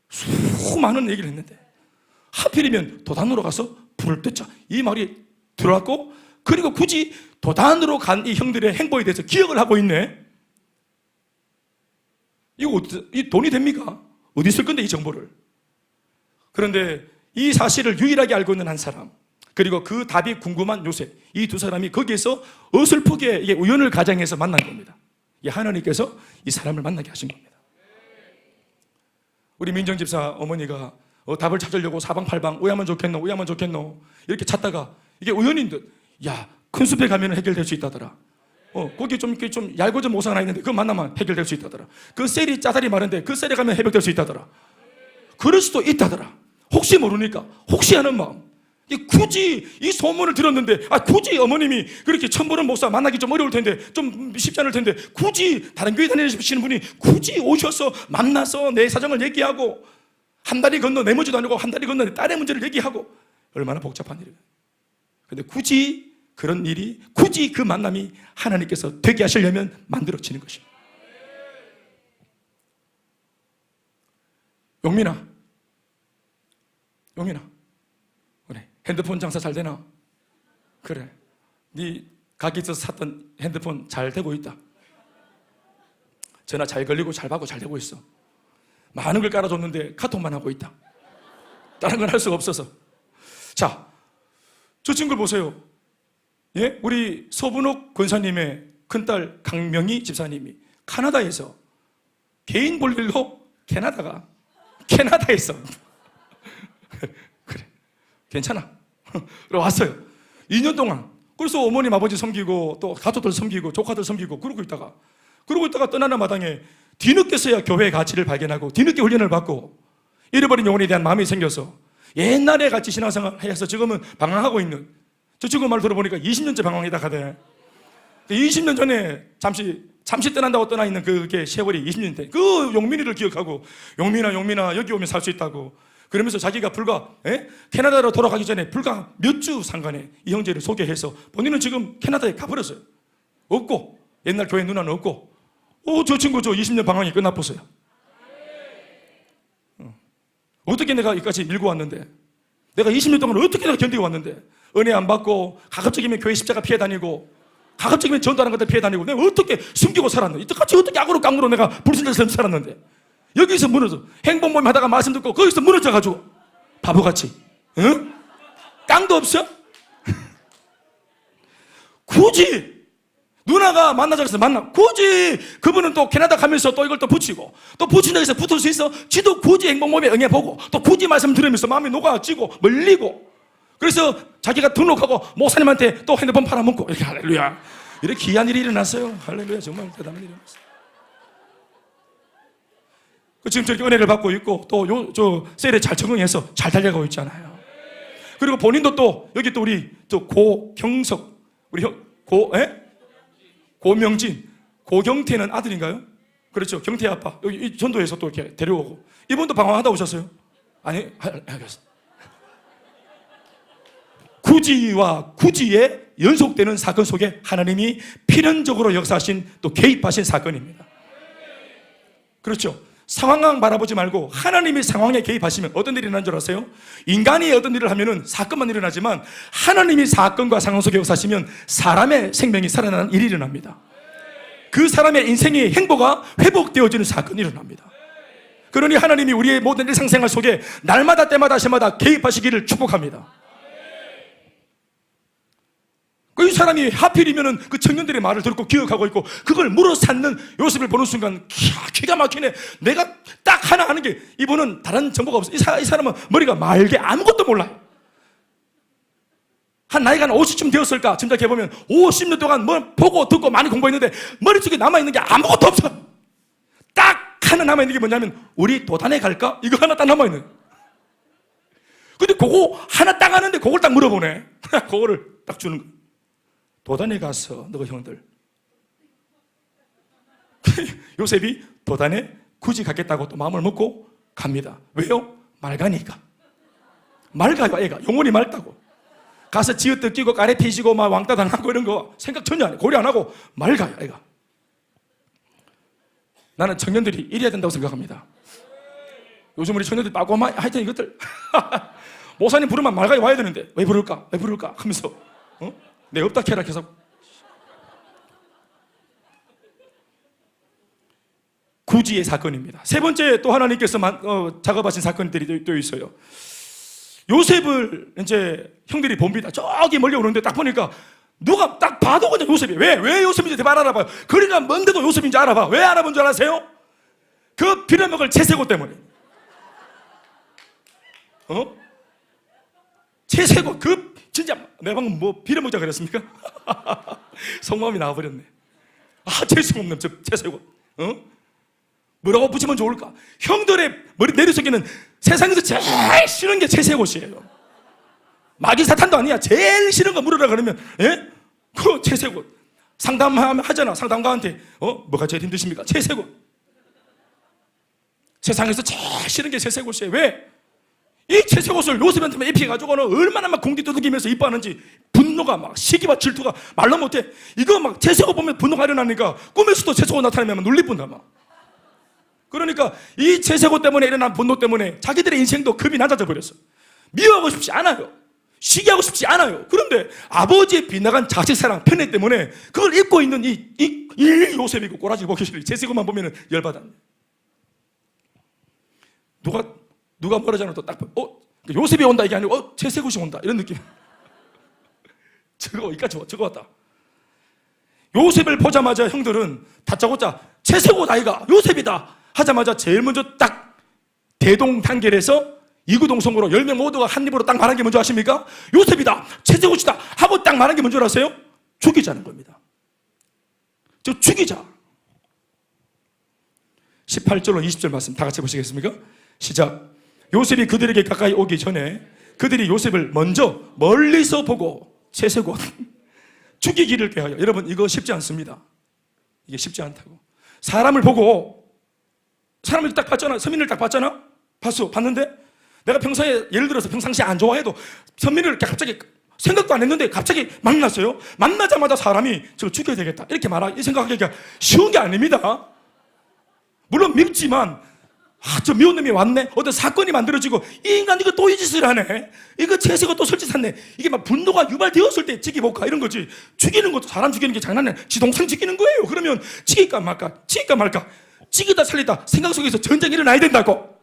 수많은 얘기를 했는데 하필이면 도단으로 가서 풀을 뜯자. 이 말이 들어왔고 그리고 굳이 도단으로 간 이 형들의 행보에 대해서 기억을 하고 있네. 이 돈이 됩니까? 어디 있을 건데 이 정보를. 그런데 이 사실을 유일하게 알고 있는 한 사람 그리고 그 답이 궁금한 요셉 이 두 사람이 거기에서 어설프게 이게 우연을 가장해서 만난 겁니다. 하나님께서 이 사람을 만나게 하신 겁니다. 우리 민정집사 어머니가 답을 찾으려고 사방팔방 우야면 좋겠노 우야면 좋겠노 이렇게 찾다가 이게 우연인 듯 야, 큰 숲에 가면 해결될 수 있다더라. 거기 좀 얄궂은 모사 하나 있는데 그거 만나면 해결될 수 있다더라. 그 셀이 짜다리 마른데 그 셀에 가면 해결될 수 있다더라. 그럴 수도 있다더라. 혹시 모르니까 혹시 하는 마음. 굳이 이 소문을 들었는데 굳이 어머님이 그렇게 처음 보는 목사 만나기 좀 어려울 텐데 좀 쉽지 않을 텐데 굳이 다른 교회 다니시는 분이 굳이 오셔서 만나서 내 사정을 얘기하고 한 다리 건너 내 문제도 아니고 한 다리 건너 내 딸의 문제를 얘기하고 얼마나 복잡한 일이에요. 그런데 굳이 그런 일이 굳이 그 만남이 하나님께서 되게 하시려면 만들어지는 것입니다. 용민아 그래 핸드폰 장사 잘 되나? 그래 네 가게 있어서 샀던 핸드폰 잘 되고 있다. 전화 잘 걸리고 잘 받고 잘 되고 있어. 많은 걸 깔아줬는데 카톡만 하고 있다. 다른 건 할 수가 없어서. 자, 저 친구를 보세요. 예? 우리 서분옥 권사님의 큰딸 강명희 집사님이 캐나다에서 개인 볼일로 캐나다에서 그래 괜찮아 왔어요. 2년 동안. 그래서 어머님 아버지 섬기고 또 가족들 섬기고 조카들 섬기고 그러고 있다가 떠나는 마당에 뒤늦게서야 교회의 가치를 발견하고 뒤늦게 훈련을 받고 잃어버린 영혼에 대한 마음이 생겨서 옛날에 같이 신앙생활 해서 지금은 방황하고 있는 저 친구 말 들어보니까 20년째 방황이다 가대. 20년 전에 잠시 떠난다고 떠나 있는 그게 세월이 20년 돼. 그 용민이를 기억하고 용민아 여기 오면 살 수 있다고 그러면서 자기가 불과 캐나다로 돌아가기 전에 불과 몇 주 상간에 이 형제를 소개해서 본인은 지금 캐나다에 가버렸어요. 없고 옛날 교회 누나는 없고 저 친구 20년 방황이 끝나버렸어요. 어떻게 내가 여기까지 밀고 왔는데 내가 20년 동안 어떻게 내가 견디고 왔는데 은혜 안 받고 가급적이면 교회 십자가 피해 다니고 가급적이면 전도하는 것들 피해 다니고 내가 어떻게 숨기고 살았는데 이때까지 어떻게 악으로 깡으로 내가 불순자처럼 살았는데 여기서 무너져 행복 모임 하다가 말씀 듣고 거기서 무너져가지고 바보같이 응? 깡도 없어? 굳이 누나가 만나자 그래서 만나 굳이 그분은 또 캐나다 가면서 또 이걸 또 붙이고 또 붙인다 해서 붙을 수 있어 지도 굳이 행복 모임에 응해보고 또 굳이 말씀 들으면서 마음이 녹아지고 멀리고 그래서 자기가 등록하고 목사님한테 또 핸드폰 팔아먹고 이렇게 할렐루야 이렇게 귀한 일이 일어났어요. 할렐루야 정말 대단한 일이 일어났어요. 지금 저렇게 은혜를 받고 있고 또 저 셀에 잘 적응해서 잘 달려가고 있잖아요. 그리고 본인도 또 여기 또 우리 또 고경석 우리 고명진 고경태는 아들인가요? 그렇죠. 경태 아빠 여기 전도에서 또 이렇게 데려오고 이분도 방황하다 오셨어요? 아니 알겠어. 구지와 구지의 연속되는 사건 속에 하나님이 필연적으로 역사하신 또 개입하신 사건입니다. 그렇죠. 상황만 바라보지 말고 하나님이 상황에 개입하시면 어떤 일이 일어나는 줄 아세요? 인간이 어떤 일을 하면은 사건만 일어나지만 하나님이 사건과 상황 속에 역사하시면 사람의 생명이 살아나는 일이 일어납니다. 그 사람의 인생의 행보가 회복되어지는 사건이 일어납니다. 그러니 하나님이 우리의 모든 일상생활 속에 날마다 때마다 시마다 개입하시기를 축복합니다. 이 사람이 하필이면은 그 청년들의 말을 듣고 기억하고 있고 그걸 물어 찾는 요셉을 보는 순간 기가 막히네. 내가 딱 하나 하는 게 이분은 다른 정보가 없어. 이 사람은 머리가 맑게 아무것도 몰라요. 한 나이가 한 50쯤 되었을까 짐작해보면 50년 동안 뭘 보고 듣고 많이 공부했는데 머릿속에 남아있는 게 아무것도 없어. 딱 하나 남아있는 게 뭐냐면 우리 도단에 갈까? 이거 하나 딱 남아있는. 근데 그거 하나 딱 하는데 그걸 딱 물어보네. 그거를 딱 주는 거야. 도단에 가서 너가 형들 요셉이 도단에 굳이 가겠다고 또 마음을 먹고 갑니다. 왜요? 맑으니까. 맑아요 애가. 영혼이 맑다고. 가서 지읒 끼고 까레 피시고 막 왕따 당하고 이런 거 생각 전혀 안 해. 고려 안 하고 맑아요 애가. 나는 청년들이 이래야 된다고 생각합니다. 요즘 우리 청년들 빠고만 하여튼 이것들 목사님 부르면 맑아야 와야 되는데 왜 부를까? 왜 부를까? 하면서 내 없다 캐라 계속. 구지의 사건입니다. 세 번째 또 하나님께서 작업하신 사건들이 또 있어요. 요셉을 이제 형들이 봅니다. 저기 멀리 오는데 딱 보니까 누가 딱 봐도 그냥 요셉이. 왜 요셉인지 대발 알아봐요. 그러니까 뭔데도 요셉인지 알아봐. 왜 알아본 줄 아세요? 그 빌어먹을 채세고 때문에. 채세고 진짜 내 방금 뭐 빌어먹자 그랬습니까? 속마음이 나와버렸네. 채세고 없는 채세고. 뭐라고 붙이면 좋을까? 형들의 머리 내리속에는 세상에서 제일 싫은 게 채색옷이에요. 마귀 사탄도 아니야. 제일 싫은 거 물으라 그러면 그 채색옷. 상담하잖아. 상담가한테 뭐가 제일 힘드십니까? 채색옷. 세상에서 제일 싫은 게 채색옷이에요. 왜? 이 채색옷을 요셉한테만 입혀가지고는 얼마나 막 공기 두들기면서 이뻐하는지 분노가 막 시기와 질투가 말로 못해. 이거 막 채색옷 보면 분노가 일어나니까 꿈에서도 채색옷 나타나면 놀리뿐다 막. 그러니까 이 채색옷 때문에 일어난 분노 때문에 자기들의 인생도 급이 낮아져 버렸어. 미워하고 싶지 않아요. 시기하고 싶지 않아요. 그런데 아버지의 빗나간 자식사랑 편애 때문에 그걸 입고 있는 이 요셉이고 꼬라지 보기 싫어. 채색옷만 보면 열받았네. 누가 뭐라잖아. 또 딱 요셉이 온다 이게 아니고 채색옷이 온다 이런 느낌. 저거 왔다. 요셉을 보자마자 형들은 다짜고짜 채색옷 아이가 요셉이다 하자마자 제일 먼저 딱 대동단결해서 이구동성으로 10명 모두가 한 입으로 딱 말한 게 뭔지 아십니까? 요셉이다, 채색옷이다 하고 딱 말한 게 뭔지 아세요? 죽이자는 겁니다. 죽이자. 18절로 20절 말씀 다 같이 보시겠습니까? 시작. 요셉이 그들에게 가까이 오기 전에 그들이 요셉을 먼저 멀리서 보고 채색옷 죽이기를 꾀하여. 여러분 이거 쉽지 않습니다. 이게 쉽지 않다고. 사람을 보고 사람을 딱 봤잖아. 서민을 딱 봤잖아. 봤는데 내가 평소에 예를 들어서 평상시에 안 좋아해도 서민을 이렇게 갑자기 생각도 안 했는데 갑자기 만났어요. 만나자마자 사람이 저걸 죽여야 되겠다 이렇게 이 생각하기가 쉬운 게 아닙니다. 물론 밉지만 저 미운 놈이 왔네. 어떤 사건이 만들어지고 이 인간 이거 또 이 짓을 하네. 이거 채색옷 또 설치 샀네. 이게 막 분노가 유발되었을 때 지기볼까 이런 거지. 죽이는 것도 사람 죽이는 게 장난이야. 지 동생 죽이는 거예요. 그러면 죽일까 말까 죽이다 살리다 생각 속에서 전쟁이 일어나야 된다고.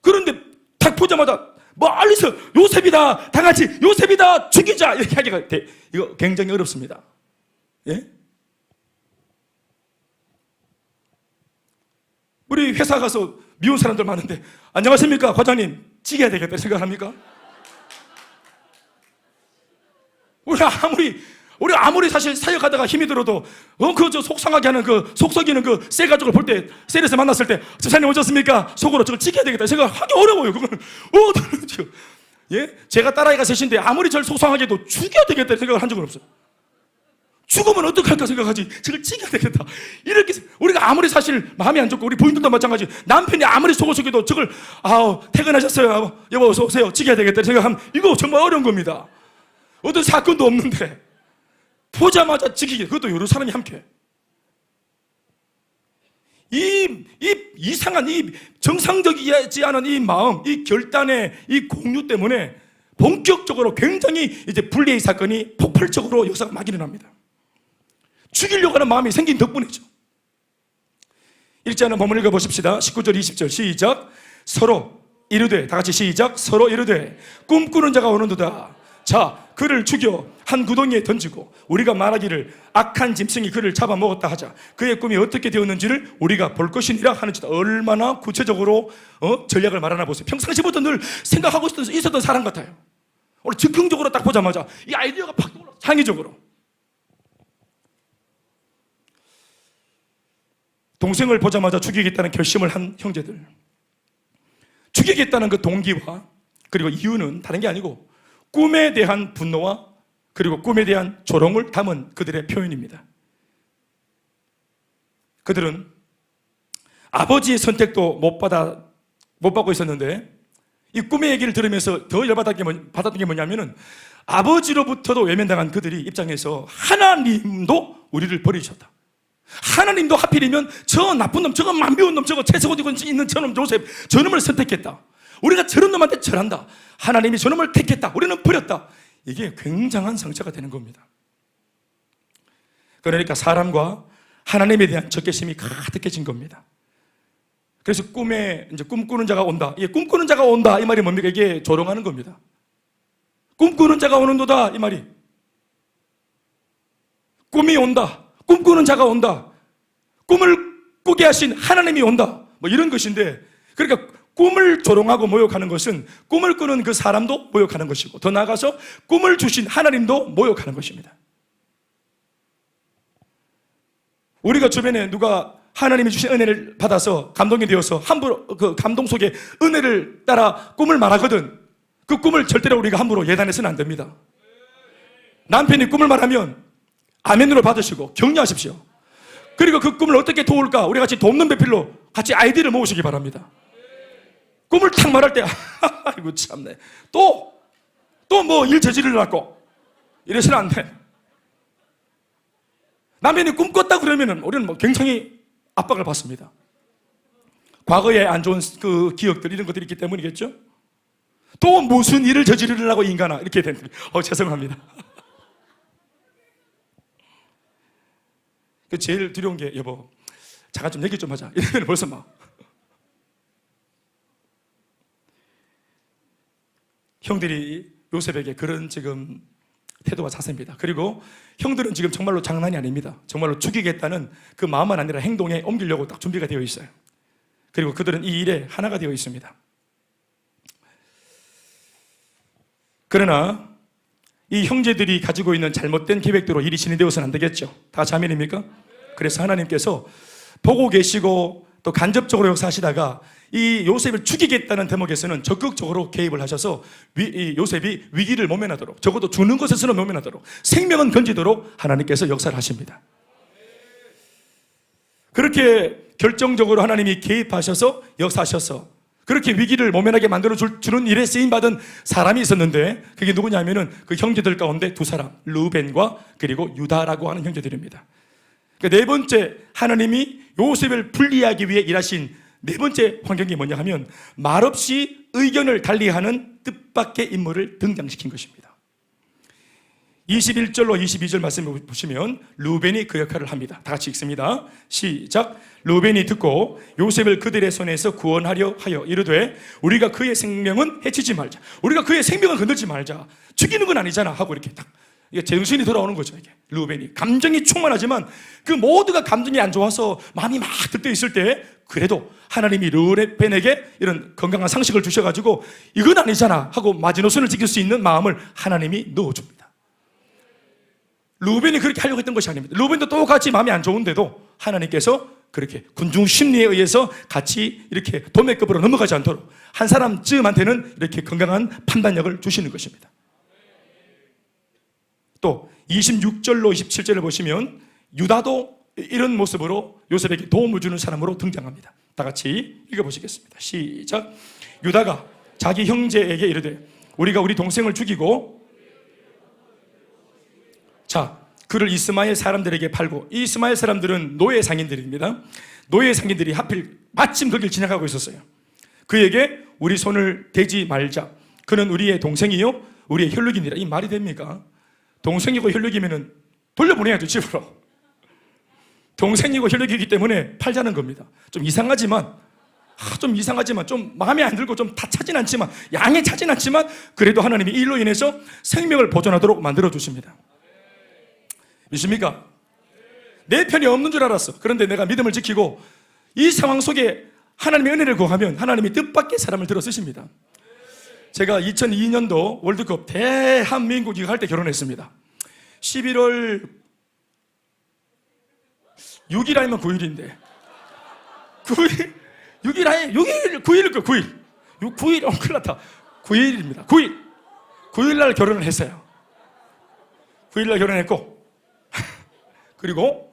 그런데 딱 보자마자 멀리서 요셉이다 당하지 요셉이다 죽이자 이렇게 하기가 돼. 이거 굉장히 어렵습니다. 예? 우리 회사 가서 미운 사람들 많은데 안녕하십니까 과장님 찍어야 되겠다 생각합니까? 우리 아무리 사실 사역하다가 힘이 들어도 저 속상하게 하는 속 썩이는 셀 가족을 볼 때 셀에서 만났을 때 집사님 오셨습니까? 속으로 저걸 찍혀야 되겠다 생각하기 어려워요. 그건 예? 제가 딸아이가 셋인데 아무리 저를 속상하게 해도 죽여야 되겠다 생각을 한 적은 없어요. 죽으면 어떡할까 생각하지. 저걸 찍어야 되겠다. 이렇게 우리가 아무리 사실 마음이 안 좋고 우리 부인들도 마찬가지. 남편이 아무리 속을 썩여도 저걸 퇴근하셨어요. 여보 어서 오세요. 찍어야 되겠다 생각하면 이거 정말 어려운 겁니다. 어떤 사건도 없는데 보자마자 찍히게. 그것도 여러 사람이 함께. 이 이상한 이 정상적이지 않은 이 마음, 이 결단의 이 공유 때문에 본격적으로 굉장히 이제 불리의 사건이 폭발적으로 역사가 막 일어납니다. 죽이려고 하는 마음이 생긴 덕분이죠. 일자는 본문 읽어보십시다. 19절 20절 시작. 서로 이르되 다 같이 시작. 서로 이르되 꿈꾸는 자가 오는도다. 자 그를 죽여 한 구덩이에 던지고 우리가 말하기를 악한 짐승이 그를 잡아먹었다 하자. 그의 꿈이 어떻게 되었는지를 우리가 볼 것이니라 하는지다. 얼마나 구체적으로 전략을 말하나 보세요. 평상시부터 늘 생각하고 있었던 사람 같아요. 오늘 즉흥적으로 딱 보자마자 이 아이디어가 팍 떠올라. 창의적으로. 동생을 보자마자 죽이겠다는 결심을 한 형제들, 죽이겠다는 그 동기와 그리고 이유는 다른 게 아니고 꿈에 대한 분노와 그리고 꿈에 대한 조롱을 담은 그들의 표현입니다. 그들은 아버지의 선택도 못 받고 있었는데 이 꿈의 얘기를 들으면서 더 열받았던 게 뭐냐면은 아버지로부터도 외면당한 그들이 입장에서 하나님도 우리를 버리셨다. 하나님도 하필이면 저 나쁜 놈, 저거 만비운 놈, 저거 채색 옷 입고 있는 저놈 요셉, 저놈을 선택했다. 우리가 저런 놈한테 절한다. 하나님이 저놈을 택했다. 우리는 버렸다. 이게 굉장한 상처가 되는 겁니다. 그러니까 사람과 하나님에 대한 적개심이 가득해진 겁니다. 그래서 꿈에 이제 꿈꾸는 자가 온다. 이게 꿈꾸는 자가 온다. 이 말이 뭡니까? 이게 조롱하는 겁니다. 꿈꾸는 자가 오는도다. 이 말이. 꿈이 온다. 꿈꾸는 자가 온다. 꿈을 꾸게 하신 하나님이 온다. 뭐 이런 것인데, 그러니까 꿈을 조롱하고 모욕하는 것은 꿈을 꾸는 그 사람도 모욕하는 것이고, 더 나아가서 꿈을 주신 하나님도 모욕하는 것입니다. 우리가 주변에 누가 하나님이 주신 은혜를 받아서 감동이 되어서 함부로 그 감동 속에 은혜를 따라 꿈을 말하거든. 그 꿈을 절대로 우리가 함부로 예단해서는 안 됩니다. 남편이 꿈을 말하면 아멘으로 받으시고 격려하십시오. 그리고 그 꿈을 어떻게 도울까? 우리 같이 돕는 배필로 같이 아이디를 모으시기 바랍니다. 꿈을 탁 말할 때 아이고 참네, 또 뭐 일 저지르려고 이래서는 안 돼. 남편이 꿈 꿨다 그러면은 우리는 뭐 굉장히 압박을 받습니다. 과거에 안 좋은 그 기억들, 이런 것들이 있기 때문이겠죠. 또 무슨 일을 저지르려고 인간아, 이렇게 되는. 죄송합니다. 제일 두려운 게, 여보 잠깐 좀 얘기 좀 하자, 이러면 벌써 막. 형들이 요셉에게 그런 지금 태도와 자세입니다. 그리고 형들은 지금 정말로 장난이 아닙니다. 정말로 죽이겠다는 그 마음만 아니라 행동에 옮기려고 딱 준비가 되어 있어요. 그리고 그들은 이 일에 하나가 되어 있습니다. 그러나 이 형제들이 가지고 있는 잘못된 계획대로 일이 진행되어서는 안 되겠죠. 다 자매입니까? 그래서 하나님께서 보고 계시고 또 간접적으로 역사하시다가 이 요셉을 죽이겠다는 대목에서는 적극적으로 개입을 하셔서 이 요셉이 위기를 모면하도록, 적어도 죽는 것에서는 모면하도록, 생명은 건지도록 하나님께서 역사를 하십니다. 그렇게 결정적으로 하나님이 개입하셔서 역사하셔서 그렇게 위기를 모면하게 만들어주는 일에 쓰임받은 사람이 있었는데, 그게 누구냐면은 그 형제들 가운데 두 사람, 르우벤과 그리고 유다라고 하는 형제들입니다. 그러니까 네 번째 하나님이 요셉을 분리하기 위해 일하신 네 번째 환경이 뭐냐 하면, 말없이 의견을 달리하는 뜻밖의 인물을 등장시킨 것입니다. 21절로 22절 말씀을 보시면 르우벤이 그 역할을 합니다. 다 같이 읽습니다. 시작. 르우벤이 듣고 요셉을 그들의 손에서 구원하려 하여 이르되 우리가 그의 생명은 해치지 말자, 우리가 그의 생명을 건들지 말자, 죽이는 건 아니잖아 하고 이렇게 딱 이게 정신이 돌아오는 거죠. 이게 르우벤이 감정이 충만하지만 그 모두가 감정이 안 좋아서 마음이 막 들떠 있을 때, 그래도 하나님이 르우벤에게 이런 건강한 상식을 주셔가지고 이건 아니잖아 하고 마지노선을 지킬 수 있는 마음을 하나님이 넣어줍니다. 르우벤이 그렇게 하려고 했던 것이 아닙니다. 르우벤도 똑같이 마음이 안 좋은데도 하나님께서 그렇게 군중 심리에 의해서 같이 이렇게 도매급으로 넘어가지 않도록 한 사람쯤한테는 이렇게 건강한 판단력을 주시는 것입니다. 또 26절로 27절을 보시면 유다도 이런 모습으로 요셉에게 도움을 주는 사람으로 등장합니다. 다 같이 읽어보시겠습니다. 시작. 유다가 자기 형제에게 이르되 우리가 우리 동생을 죽이고 그를 이스마엘 사람들에게 팔고, 이 이스마엘 사람들은 노예 상인들입니다. 노예 상인들이 하필 마침 거길 지나가고 있었어요. 그에게 우리 손을 대지 말자, 그는 우리의 동생이요 우리의 혈육이니라. 이 말이 됩니까? 동생이고 혈육이면 돌려보내야죠, 집으로. 동생이고 혈육이기 때문에 팔자는 겁니다. 좀 이상하지만 좀 마음에 안 들고 좀 다 차진 않지만, 양에 차진 않지만, 그래도 하나님이 이 일로 인해서 생명을 보존하도록 만들어주십니다. 믿습니까? 내 편이 없는 줄 알았어. 그런데 내가 믿음을 지키고 이 상황 속에 하나님의 은혜를 구하면 하나님이 뜻밖의 사람을 들어 쓰십니다. 제가 2002년도 월드컵 대한민국이 할 때 결혼했습니다. 11월 6일 아니면 9일인데 9일, 6일 아니 6일, 9일일 거 9일. 9일, 큰일 났다. 9일입니다. 9일. 9일 날 결혼을 했어요. 9일 날 결혼했고, 그리고,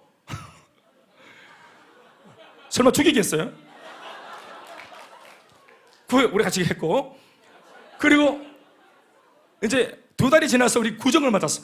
설마 죽이겠어요? 9일 우리 같이 했고, 그리고 이제 2달이 지나서 우리 구정을 맞았어.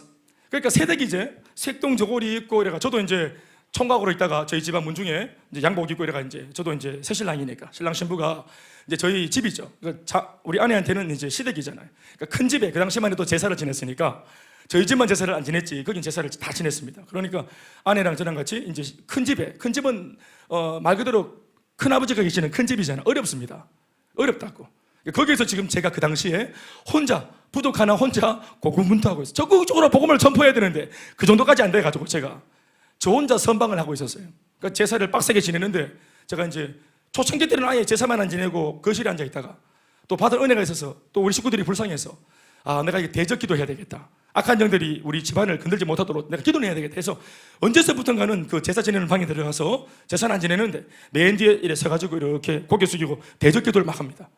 그러니까 새댁이 이제 색동 저고리 입고 이래가 저도 이제 총각으로 있다가 저희 집안 문중에 이제 양복 입고 이래가 이제 저도 이제 새신랑이니까 신랑 신부가 이제 저희 집이죠. 그러니까 우리 아내한테는 이제 시댁이잖아요. 그러니까 큰 집에 그 당시만 해도 제사를 지냈으니까 저희 집만 제사를 안 지냈지 거긴 제사를 다 지냈습니다. 그러니까 아내랑 저랑 같이 이제 큰 집에, 큰 집은 말 그대로 큰 아버지가 계시는 큰 집이잖아요. 어렵습니다. 어렵다고. 거기에서 지금 제가 그 당시에 혼자 부독 하나 혼자 고군분투하고 있어요. 적극적으로 복음을 전포해야 되는데 그 정도까지 안 돼가지고 제가 저 혼자 선방을 하고 있었어요. 그러니까 제사를 빡세게 지내는데 제가 이제 초창기 때는 아예 제사만 안 지내고 거실에 앉아 있다가 또 받은 은혜가 있어서 또 우리 식구들이 불쌍해서 아 내가 이게 대적 기도해야 되겠다. 악한 영들이 우리 집안을 건들지 못하도록 내가 기도를 해야 되겠다 해서 언제서부턴가는 그 제사 지내는 방에 들어가서 제사는 안 지내는데 맨 뒤에 이래 서가지고 이렇게 고개 숙이고 대적 기도를 막 합니다.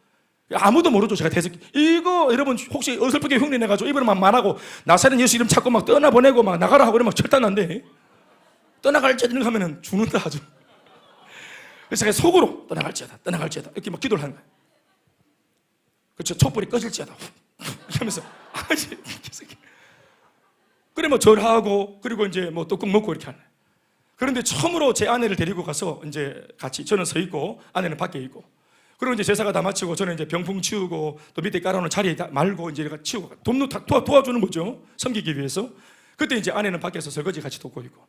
아무도 모르죠. 제가 대적 이거 여러분 혹시 어설프게 흉내 내가지고 입으로만 말하고 나사는 예수 이름 찾고 막 떠나보내고 막 나가라 하고 이러면 절단난데 떠나갈지어다 하면은 죽는다 아주. 그래서 제가 속으로 떠나갈지어다 이렇게 막 기도를 하는 거예요. 그렇죠. 촛불이 꺼질지어다 이렇게 하면서 그래 뭐 절하고 그리고 이제 뭐 떡국 먹고 이렇게 하는. 그런데 처음으로 제 아내를 데리고 가서 이제 같이 저는 서 있고 아내는 밖에 있고 그리고 이제 제사가 다 마치고 저는 이제 병풍 치우고 또 밑에 깔아놓은 자리에 말고 이제 내가 치우고 도와주는 거죠. 섬기기 위해서. 그때 이제 아내는 밖에서 설거지 같이 돕고 있고.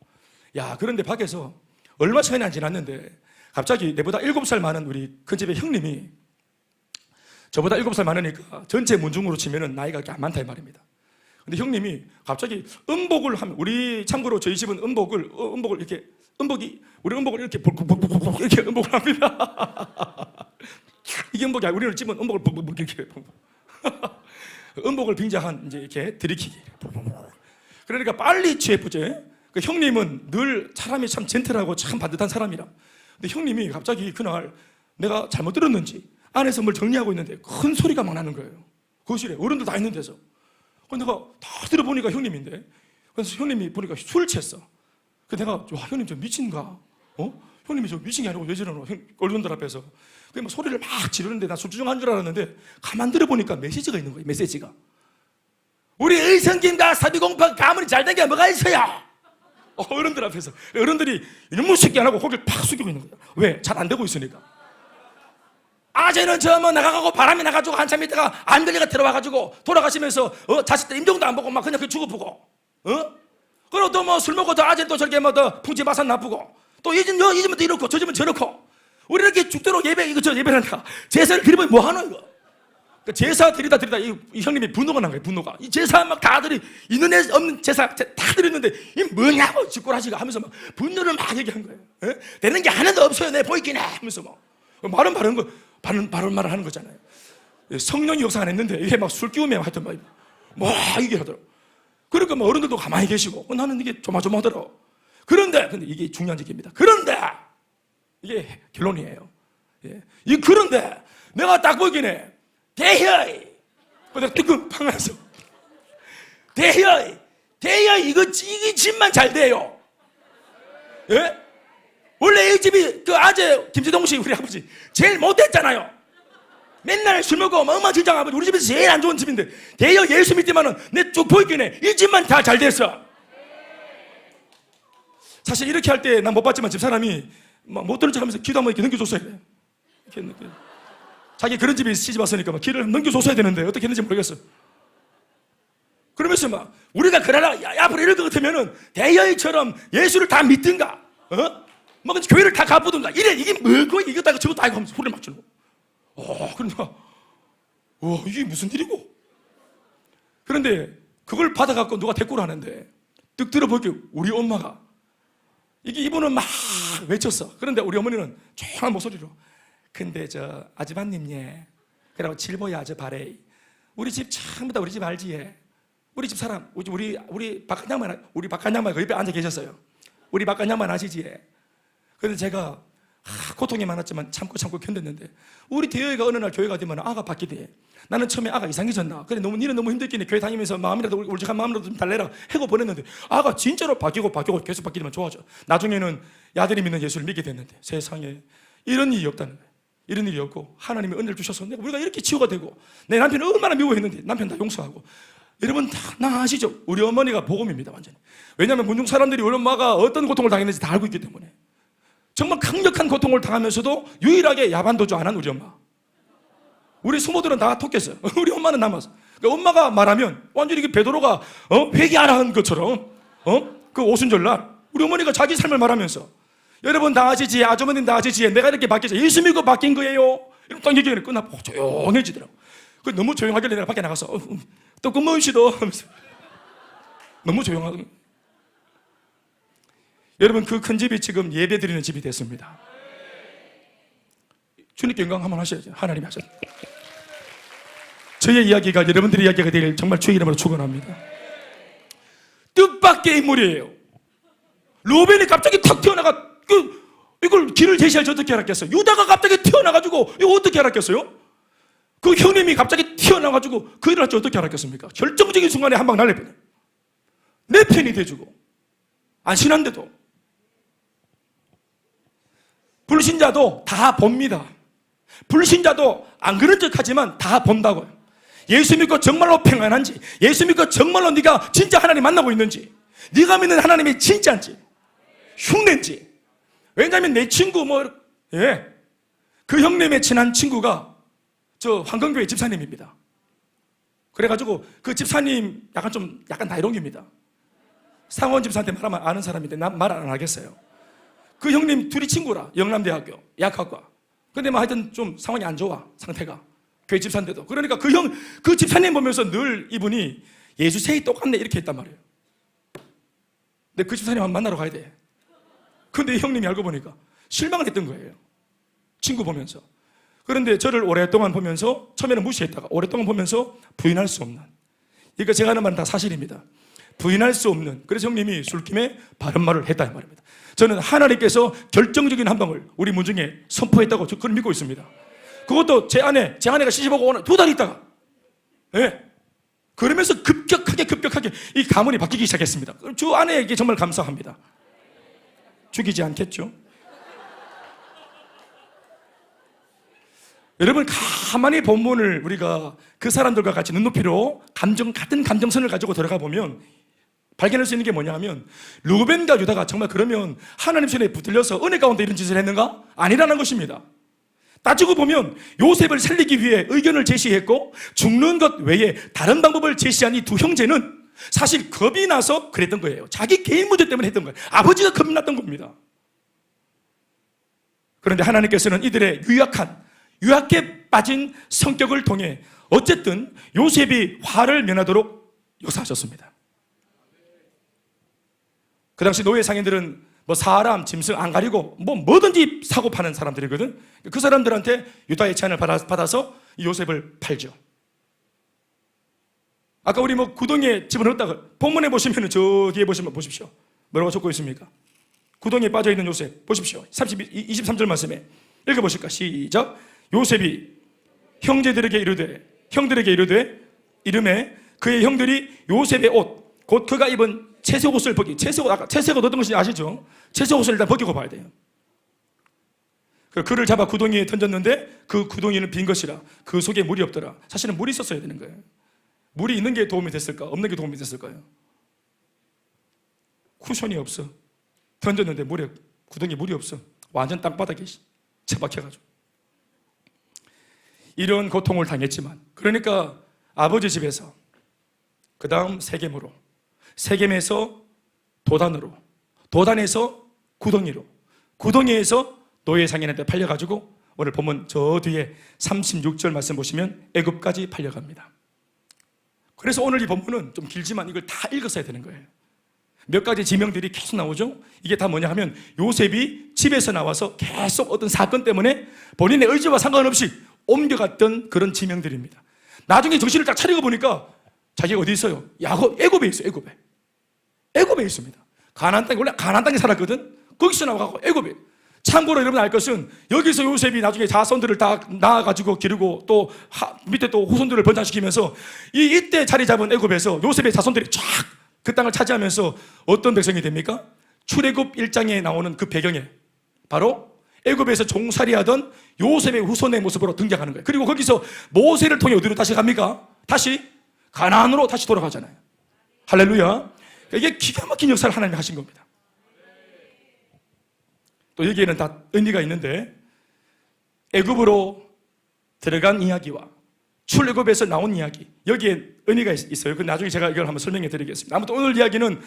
야, 그런데 밖에서 얼마 차이는 안 지났는데 갑자기 내보다 7살 많은 우리 큰 집의 형님이 저보다 7살 많으니까 전체 문중으로 치면은 나이가 그렇게 안 많다 이 말입니다. 근데 형님이 갑자기 음복을 하면 우리 참고로 저희 집은 음복을 이렇게 우리 음복을 이렇게 이렇게 음복을 합니다. 이게 음복이 아니라 우리는 집은 음복을 이렇게 음복을 빙자한 이제 이렇게 들이키기. 그러니까 빨리 취해부재. 그 형님은 늘 사람이 참 젠틀하고 참 반듯한 사람이라. 근데 형님이 갑자기 그날 내가 잘못 들었는지 안에서 뭘 정리하고 있는데 큰 소리가 막 나는 거예요. 거실에 어른들 다 있는 데서. 그래서 내가 다 들어보니까 형님인데 그래서 형님이 보니까 술 취했어. 그래서 내가 와 형님 저 미친가? 형님이 저 미친 게 아니고 왜 저러노? 어른들 앞에서. 그냥 막 소리를 막 지르는데 나 술주정한 줄 알았는데 가만 들어보니까 메시지가 있는 거예요. 메시지가. 우리 의성김과 사비공파 가문이 잘된 게 뭐가 있어요? 어른들 앞에서. 어른들이 이놈의 새끼 안 하고 고개를 팍 숙이고 있는 거야. 왜? 잘 안 되고 있으니까. 아재는 저 뭐 나가고 바람이 나가지고 한참 있다가 안 들리가 들어와가지고 돌아가시면서 자식들 임종도 안 보고 막 그냥 그 죽어보고 그리고 또 뭐 술 먹고 또 아재는 또 저렇게 뭐 더 풍지마산 나쁘고 또 이 집은 또 이렇고 저 집은 저렇고 우리 이렇게 죽도록 예배한다. 제사를 드리면 뭐 하노 이거? 그러니까 제사 드리다 이 형님이 분노가 난 거예요. 분노가 이 제사 막 다들이 있는 애 없는 제사 다 드렸는데 이 뭐냐고 짓고라지가 하면서 막 분노를 막 얘기한 거예요. 되는 게 하나도 없어요. 내 보이기네 하면서 막 말은 바른 말을 하는 거잖아요. 성령이 역사 안 했는데 이게 막 술 끼우면 하여튼 뭐 이게 하더라고. 그러니까 뭐 어른들도 가만히 계시고 나는 이게 조마조마하더라고. 근데 이게 중요한 얘기입니다. 그런데 이게 결론이에요. 그런데 내가 딱 보기에는 대여이 내가 뜨끔하면서 대여이 이 집만 잘 돼요. 예? 원래 이 집이 그 아재 김재동 씨 우리 아버지 제일 못됐잖아요. 맨날 술 먹고 엉망진창 아버지 우리 집에서 제일 안 좋은 집인데 대여 예수 믿지만은 내 쭉 보이기네 이 집만 다 잘 됐어. 사실 이렇게 할 때 난 못 봤지만 집사람이 막 못 들은 척하면서 기도 한번 이렇게 넘겨줬어야 돼. 이렇게 자기 그런 집에 시집 왔으니까 막 길을 넘겨줬어야 되는데 어떻게 했는지 모르겠어. 그러면서 막 우리가 그러나 앞으로 이럴 것 같으면은 대여이처럼 예수를 다 믿든가 뭐 교회를 다 가보든가 이래 이게 뭐고 이것도 저것도 아니고 하면서 소리를 막 지르고 그러니까 이게 무슨 일이고. 그런데 그걸 받아갖고 누가 대꾸를 하는데 뜩 들어볼게요. 우리 엄마가 이분은 막 외쳤어. 그런데 우리 어머니는 조용한 목소리로 근데 저 아주바님 예 그러고 질보야 저 바래 우리 집 전부 다 우리 집 알지 예 우리 집 사람 우리 박한양만 그 옆에 앉아 계셨어요. 우리 박한양만 아시지 예. 그런데 제가 고통이 많았지만 참고 견뎠는데 우리 대여이가 어느 날 교회가 되면 아가 바뀌대. 나는 처음에 아가 이상해졌나? 그래 니는 너무 힘들겠네. 교회 다니면서 마음이라도 울적한 마음이라도 좀 달래라 하고 보냈는데 아가 진짜로 바뀌고 계속 바뀌면 좋아져. 나중에는 야들이 믿는 예수를 믿게 됐는데 세상에 이런 일이 없다는 거예요. 이런 일이 없고 하나님이 은혜를 주셔서 우리가 이렇게 치유가 되고 내 남편을 얼마나 미워했는데 남편 다 용서하고. 여러분 다 아시죠? 우리 어머니가 복음입니다 완전히. 왜냐하면 문중 사람들이 우리 엄마가 어떤 고통을 당했는지 다 알고 있기 때문에. 정말 강력한 고통을 당하면서도 유일하게 야반도주 안 한 우리 엄마. 우리 수모들은 다 토꼈어요. 우리 엄마는 남았어. 그러니까 엄마가 말하면 완전히 베드로가 회개하라 한 것처럼 그 오순절날 우리 어머니가 자기 삶을 말하면서 여러분 다 아시지? 아주머님 다 아시지? 내가 이렇게 바뀌었어. 예수 믿고 바뀐 거예요. 이렇게 딱 얘기를 끝나고 조용해지더라고. 너무 조용하길래 내가 밖에 나가서 또 근무시도 하면서 너무 조용하고. 여러분 그 큰 집이 지금 예배 드리는 집이 됐습니다. 주님께 영광 한번 하셔야죠. 하나님이 하셨다. 저의 이야기가 여러분들의 이야기가 되길 정말 주의 이름으로 축원합니다. 뜻밖의 인물이에요. 로벤이 갑자기 탁 튀어나가 이걸 길을 제시할지 어떻게 알았겠어요? 유다가 갑자기 튀어나가지고 이거 어떻게 알았겠어요? 그 형님이 갑자기 튀어나가지고 그 일을 할지 어떻게 알았겠습니까? 결정적인 순간에 한 방 날려버려. 내 편이 돼주고 안 신한데도. 불신자도 다 봅니다. 불신자도 안 그런 척 하지만 다 본다고요. 예수 믿고 정말로 평안한지, 예수 믿고 정말로 네가 진짜 하나님 만나고 있는지, 네가 믿는 하나님이 진짜인지, 흉내인지. 왜냐하면 내 친구 그 형님의 친한 친구가 저 황건교회 집사님입니다. 그래가지고 그 집사님 약간 나이롱입니다. 상원 집사한테 말하면 아는 사람인데 난 말 안 하겠어요. 그 형님 둘이 친구라. 영남대학교 약학과. 근데 하여튼 좀 상황이 안 좋아 상태가. 교회 집사인데도. 그러니까 그 집사님 보면서 늘 이분이 예수세이 똑같네 이렇게 했단 말이에요. 근데 그 집사님 한번 만나러 가야 돼. 근데 이 형님이 알고 보니까 실망을 했던 거예요. 친구 보면서. 그런데 저를 오랫동안 보면서 처음에는 무시했다가 오랫동안 보면서 부인할 수 없는. 그러니까 제가 하는 말은 다 사실입니다. 부인할 수 없는. 그래서 형님이 술김에 바른 말을 했다 이 말입니다. 저는 하나님께서 결정적인 한 방을 우리 문중에 선포했다고 그걸 믿고 있습니다. 그것도 제 아내가 시집오고 오는 2달 있다가 그러면서 급격하게 이 가문이 바뀌기 시작했습니다. 주 아내에게 정말 감사합니다. 죽이지 않겠죠? 여러분 가만히 본문을 우리가 그 사람들과 같이 눈높이로 같은 감정선을 가지고 들어가 보면 발견할 수 있는 게 뭐냐면 루벤과 유다가 정말 그러면 하나님 손에 붙들려서 은혜 가운데 이런 짓을 했는가? 아니라는 것입니다. 따지고 보면 요셉을 살리기 위해 의견을 제시했고 죽는 것 외에 다른 방법을 제시한 이 두 형제는 사실 겁이 나서 그랬던 거예요. 자기 개인 문제 때문에 했던 거예요. 아버지가 겁이 났던 겁니다. 그런데 하나님께서는 이들의 유약해 빠진 성격을 통해 어쨌든 요셉이 화를 면하도록 역사하셨습니다. 그 당시 노예 상인들은 사람, 짐승 안 가리고 뭐든지 사고 파는 사람들이거든. 그 사람들한테 유다의 제안을 받아서 요셉을 팔죠. 아까 우리 구덩이에 집어넣었다가 본문에 보시면 저 뒤에 보시면 보십시오. 뭐라고 적고 있습니까? 구덩이에 빠져있는 요셉 보십시오. 23절 말씀에 읽어보실까? 시작. 요셉이 형들에게 이르되 이름에 그의 형들이 요셉의 옷 곧 그가 입은 채색 옷을 채색 옷 어떤 것인지 아시죠? 채색 옷을 일단 벗기고 봐야 돼요. 그를 잡아 구덩이에 던졌는데 그 구덩이는 빈 것이라 그 속에 물이 없더라. 사실은 물이 있었어야 되는 거예요. 물이 있는 게 도움이 됐을까? 없는 게 도움이 됐을까요? 쿠션이 없어. 던졌는데 구덩이에 물이 없어. 완전 땅바닥에 처박혀가지고. 이런 고통을 당했지만 그러니까 아버지 집에서 그 다음 세겜으로 세겜에서 도단으로 도단에서 구덩이로 구덩이에서 노예 상인한테 팔려가지고 오늘 보면 저 뒤에 36절 말씀 보시면 애굽까지 팔려갑니다. 그래서 오늘 이 본문은 좀 길지만 이걸 다 읽었어야 되는 거예요. 몇 가지 지명들이 계속 나오죠. 이게 다 뭐냐 하면 요셉이 집에서 나와서 계속 어떤 사건 때문에 본인의 의지와 상관없이 옮겨갔던 그런 지명들입니다. 나중에 정신을 딱 차리고 보니까 자기가 어디 있어요? 애굽에 있어요. 애굽에 있습니다. 가나안 땅에 원래 가나안 땅에 살았거든. 거기서 나와가고 애굽에 참고로 여러분 알 것은 여기서 요셉이 나중에 자손들을 다 낳아가지고 기르고 또 밑에 또 후손들을 번창시키면서 이때 자리 잡은 애굽에서 요셉의 자손들이 쫙 그 땅을 차지하면서 어떤 백성이 됩니까? 출애굽 1장에 나오는 그 배경에 바로 애굽에서 종살이하던 요셉의 후손의 모습으로 등장하는 거예요. 그리고 거기서 모세를 통해 어디로 다시 갑니까? 다시 가나안으로 다시 돌아가잖아요. 할렐루야. 이게 기가 막힌 역사를 하나님이 하신 겁니다. 또 여기에는 다 의미가 있는데 애굽으로 들어간 이야기와 출애굽에서 나온 이야기, 여기에 의미가 있어요. 그 나중에 제가 이걸 한번 설명해 드리겠습니다. 아무튼 오늘 이야기는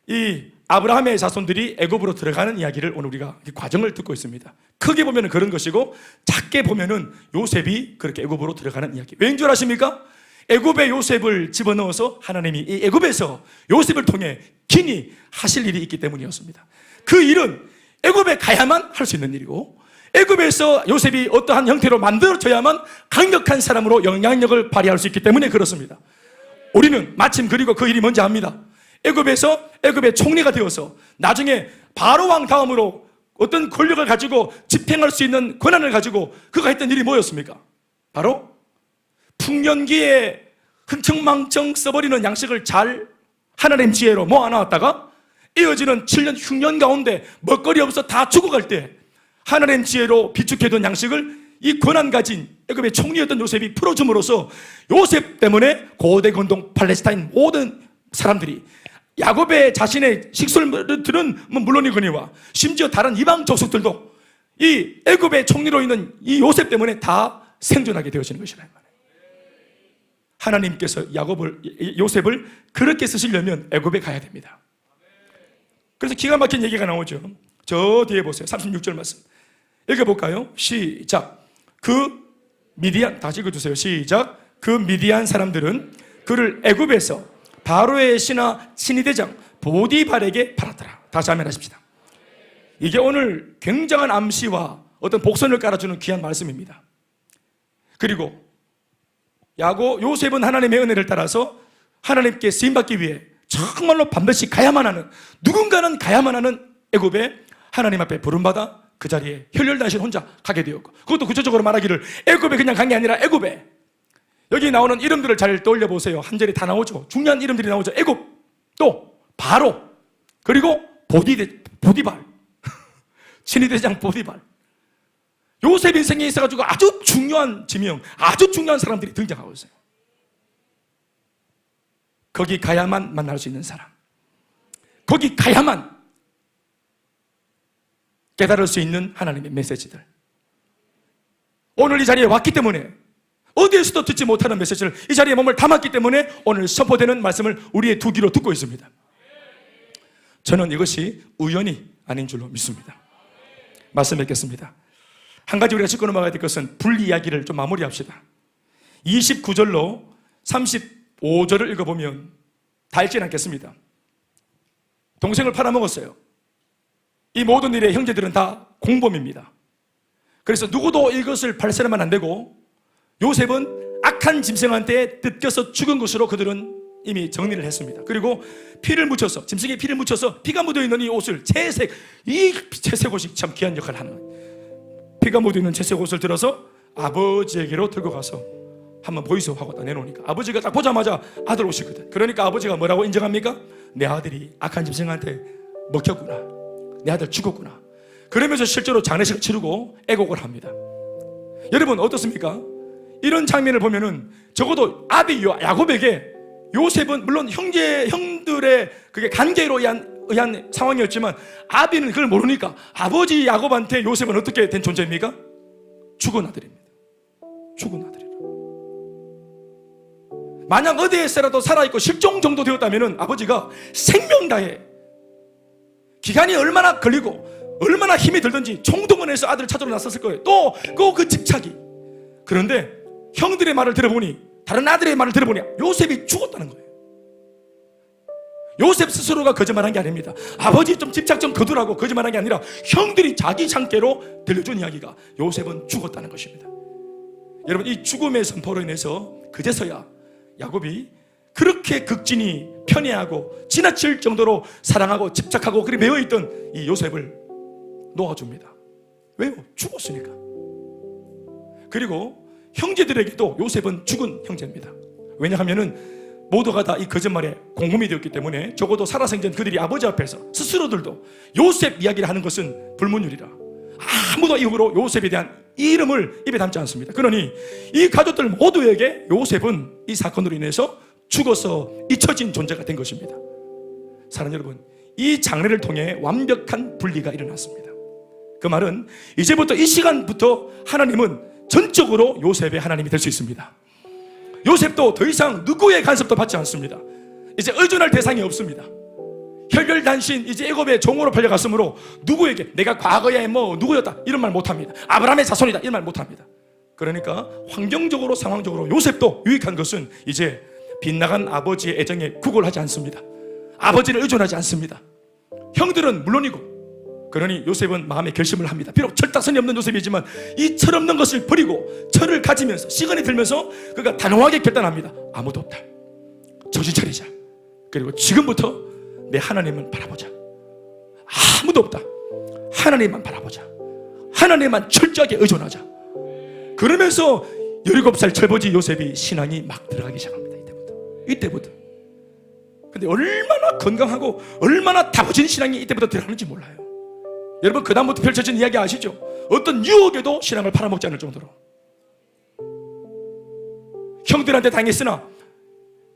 이 아브라함의 자손들이 애굽으로 들어가는 이야기를 오늘 우리가 과정을 듣고 있습니다. 크게 보면 그런 것이고 작게 보면은 요셉이 그렇게 애굽으로 들어가는 이야기. 왠 줄 아십니까? 애굽에 요셉을 집어넣어서 하나님이 이 애굽에서 요셉을 통해 긴히 하실 일이 있기 때문이었습니다. 그 일은 애굽에 가야만 할 수 있는 일이고 애굽에서 요셉이 어떠한 형태로 만들어져야만 강력한 사람으로 영향력을 발휘할 수 있기 때문에 그렇습니다. 우리는 마침 그리고 그 일이 뭔지 압니다. 애굽에서 애굽의 총리가 되어서 나중에 바로왕 다음으로 어떤 권력을 가지고 집행할 수 있는 권한을 가지고 그가 했던 일이 뭐였습니까? 바로 풍년기에 흥청망청 써버리는 양식을 잘 하나님 지혜로 모아놨다가 이어지는 7년 흉년 가운데 먹거리 없어 다 죽어갈 때 하나님 지혜로 비축해둔 양식을 이 권한 가진 애굽의 총리였던 요셉이 풀어줌으로써 요셉 때문에 고대 건동 팔레스타인 모든 사람들이 야곱의 자신의 식솔들은 물론이거니와 심지어 다른 이방 족속들도 이 애굽의 총리로 있는 이 요셉 때문에 다 생존하게 되어지는 것이라 말이에요. 하나님께서 요셉을 그렇게 쓰시려면 애굽에 가야 됩니다. 그래서 기가 막힌 얘기가 나오죠. 저 뒤에 보세요. 36절 말씀 읽어볼까요? 시작. 그 미디안, 다시 읽어주세요. 시작. 그 미디안 사람들은 그를 애굽에서 바로의 신하 친위대장 보디발에게 팔았더라. 다시 한번 하십시다. 이게 오늘 굉장한 암시와 어떤 복선을 깔아주는 귀한 말씀입니다. 그리고 요셉은 하나님의 은혜를 따라서 하나님께 쓰임받기 위해 정말로 반드시 가야만 하는, 누군가는 가야만 하는 애굽에 하나님 앞에 부름받아 그 자리에 혈혈단신 혼자 가게 되었고, 그것도 구체적으로 말하기를 애굽에 그냥 간 게 아니라 애굽에, 여기 나오는 이름들을 잘 떠올려 보세요. 한 절에 다 나오죠. 중요한 이름들이 나오죠. 애굽, 또 바로, 그리고 보디발 친위대장 보디발. 요셉 인생에 있어가지고 아주 중요한 지명, 아주 중요한 사람들이 등장하고 있어요. 거기 가야만 만날 수 있는 사람, 거기 가야만 깨달을 수 있는 하나님의 메시지들. 오늘 이 자리에 왔기 때문에, 어디에서도 듣지 못하는 메시지를 이 자리에 몸을 담았기 때문에 오늘 선포되는 말씀을 우리의 두 귀로 듣고 있습니다. 저는 이것이 우연이 아닌 줄로 믿습니다. 말씀 뵙겠습니다. 한 가지 우리가 짚고 넘어가야 될 것은 불 이야기를 좀 마무리합시다. 29절로 35절을 읽어보면 다 읽지는 않겠습니다. 동생을 팔아먹었어요. 이 모든 일의 형제들은 다 공범입니다. 그래서 누구도 이것을 발설하면 안 되고, 요셉은 악한 짐승한테 뜯겨서 죽은 것으로 그들은 이미 정리를 했습니다. 그리고 피를 묻혀서, 짐승에 피를 묻혀서 피가 묻어있는 이 옷을 채색, 이 채색 옷이 참 귀한 역할을 하는 거예요. 피가 묻어있는 채색 옷을 들어서 아버지에게로 들고 가서 한번 보이소 하고 딱 내놓으니까 아버지가 딱 보자마자 아들 옷이거든. 그러니까 아버지가 뭐라고 인정합니까? 내 아들이 악한 짐승한테 먹혔구나, 내 아들 죽었구나. 그러면서 실제로 장례식을 치르고 애곡을 합니다. 여러분 어떻습니까? 이런 장면을 보면은 적어도 아비 야곱에게 요셉은 물론 형들의 그게 관계로 의한 상황이었지만 아비는 그걸 모르니까 아버지 야곱한테 요셉은 어떻게 된 존재입니까? 죽은 아들입니다. 죽은 아들이라. 만약 어디에서라도 살아있고 실종 정도 되었다면 아버지가 생명 다해 기간이 얼마나 걸리고 얼마나 힘이 들든지 총동원해서 아들을 찾으러 나섰을 거예요. 또 그 집착이. 그런데 형들의 말을 들어보니, 다른 아들의 말을 들어보니 요셉이 죽었다는 거예요. 요셉 스스로가 거짓말한 게 아닙니다. 아버지 좀 집착 좀 거두라고 거짓말한 게 아니라 형들이 자기 창께로 들려준 이야기가 요셉은 죽었다는 것입니다. 여러분, 이 죽음의 선포로 인해서 그제서야 야곱이 그렇게 극진히 편애하고 지나칠 정도로 사랑하고 집착하고 그리 매어있던 이 요셉을 놓아줍니다. 왜요? 죽었으니까. 그리고 형제들에게도 요셉은 죽은 형제입니다. 왜냐하면은 모두가 다 이 거짓말에 공범이 되었기 때문에 적어도 살아생전 그들이 아버지 앞에서 스스로들도 요셉 이야기를 하는 것은 불문율이라 아무도 이후로 요셉에 대한 이름을 입에 담지 않습니다. 그러니 이 가족들 모두에게 요셉은 이 사건으로 인해서 죽어서 잊혀진 존재가 된 것입니다. 사랑하는 여러분, 이 장례를 통해 완벽한 분리가 일어났습니다. 그 말은 이제부터 이 시간부터 하나님은 전적으로 요셉의 하나님이 될 수 있습니다. 요셉도 더 이상 누구의 간섭도 받지 않습니다. 이제 의존할 대상이 없습니다. 혈혈단신 이제 애굽의 종으로 팔려갔으므로 누구에게 내가 과거에 뭐 누구였다 이런 말 못합니다. 아브라함의 자손이다 이런 말 못합니다. 그러니까 환경적으로 상황적으로 요셉도 유익한 것은 이제 빗나간 아버지의 애정에 구걸하지 않습니다. 아버지를 의존하지 않습니다. 형들은 물론이고. 그러니 요셉은 마음의 결심을 합니다. 비록 철딱선이 없는 요셉이지만 이 철없는 것을 버리고 철을 가지면서 시간이 들면서 그가 단호하게 결단합니다. 아무도 없다. 정신 차리자. 그리고 지금부터 내 하나님을 바라보자. 아무도 없다. 하나님만 바라보자. 하나님만 철저하게 의존하자. 그러면서 17살 철버지 요셉이 신앙이 막 들어가기 시작합니다. 이때부터. 근데 얼마나 건강하고 얼마나 다부진 신앙이 이때부터 들어가는지 몰라요. 여러분, 그 다음부터 펼쳐진 이야기 아시죠? 어떤 유혹에도 신앙을 팔아먹지 않을 정도로 형들한테 당했으나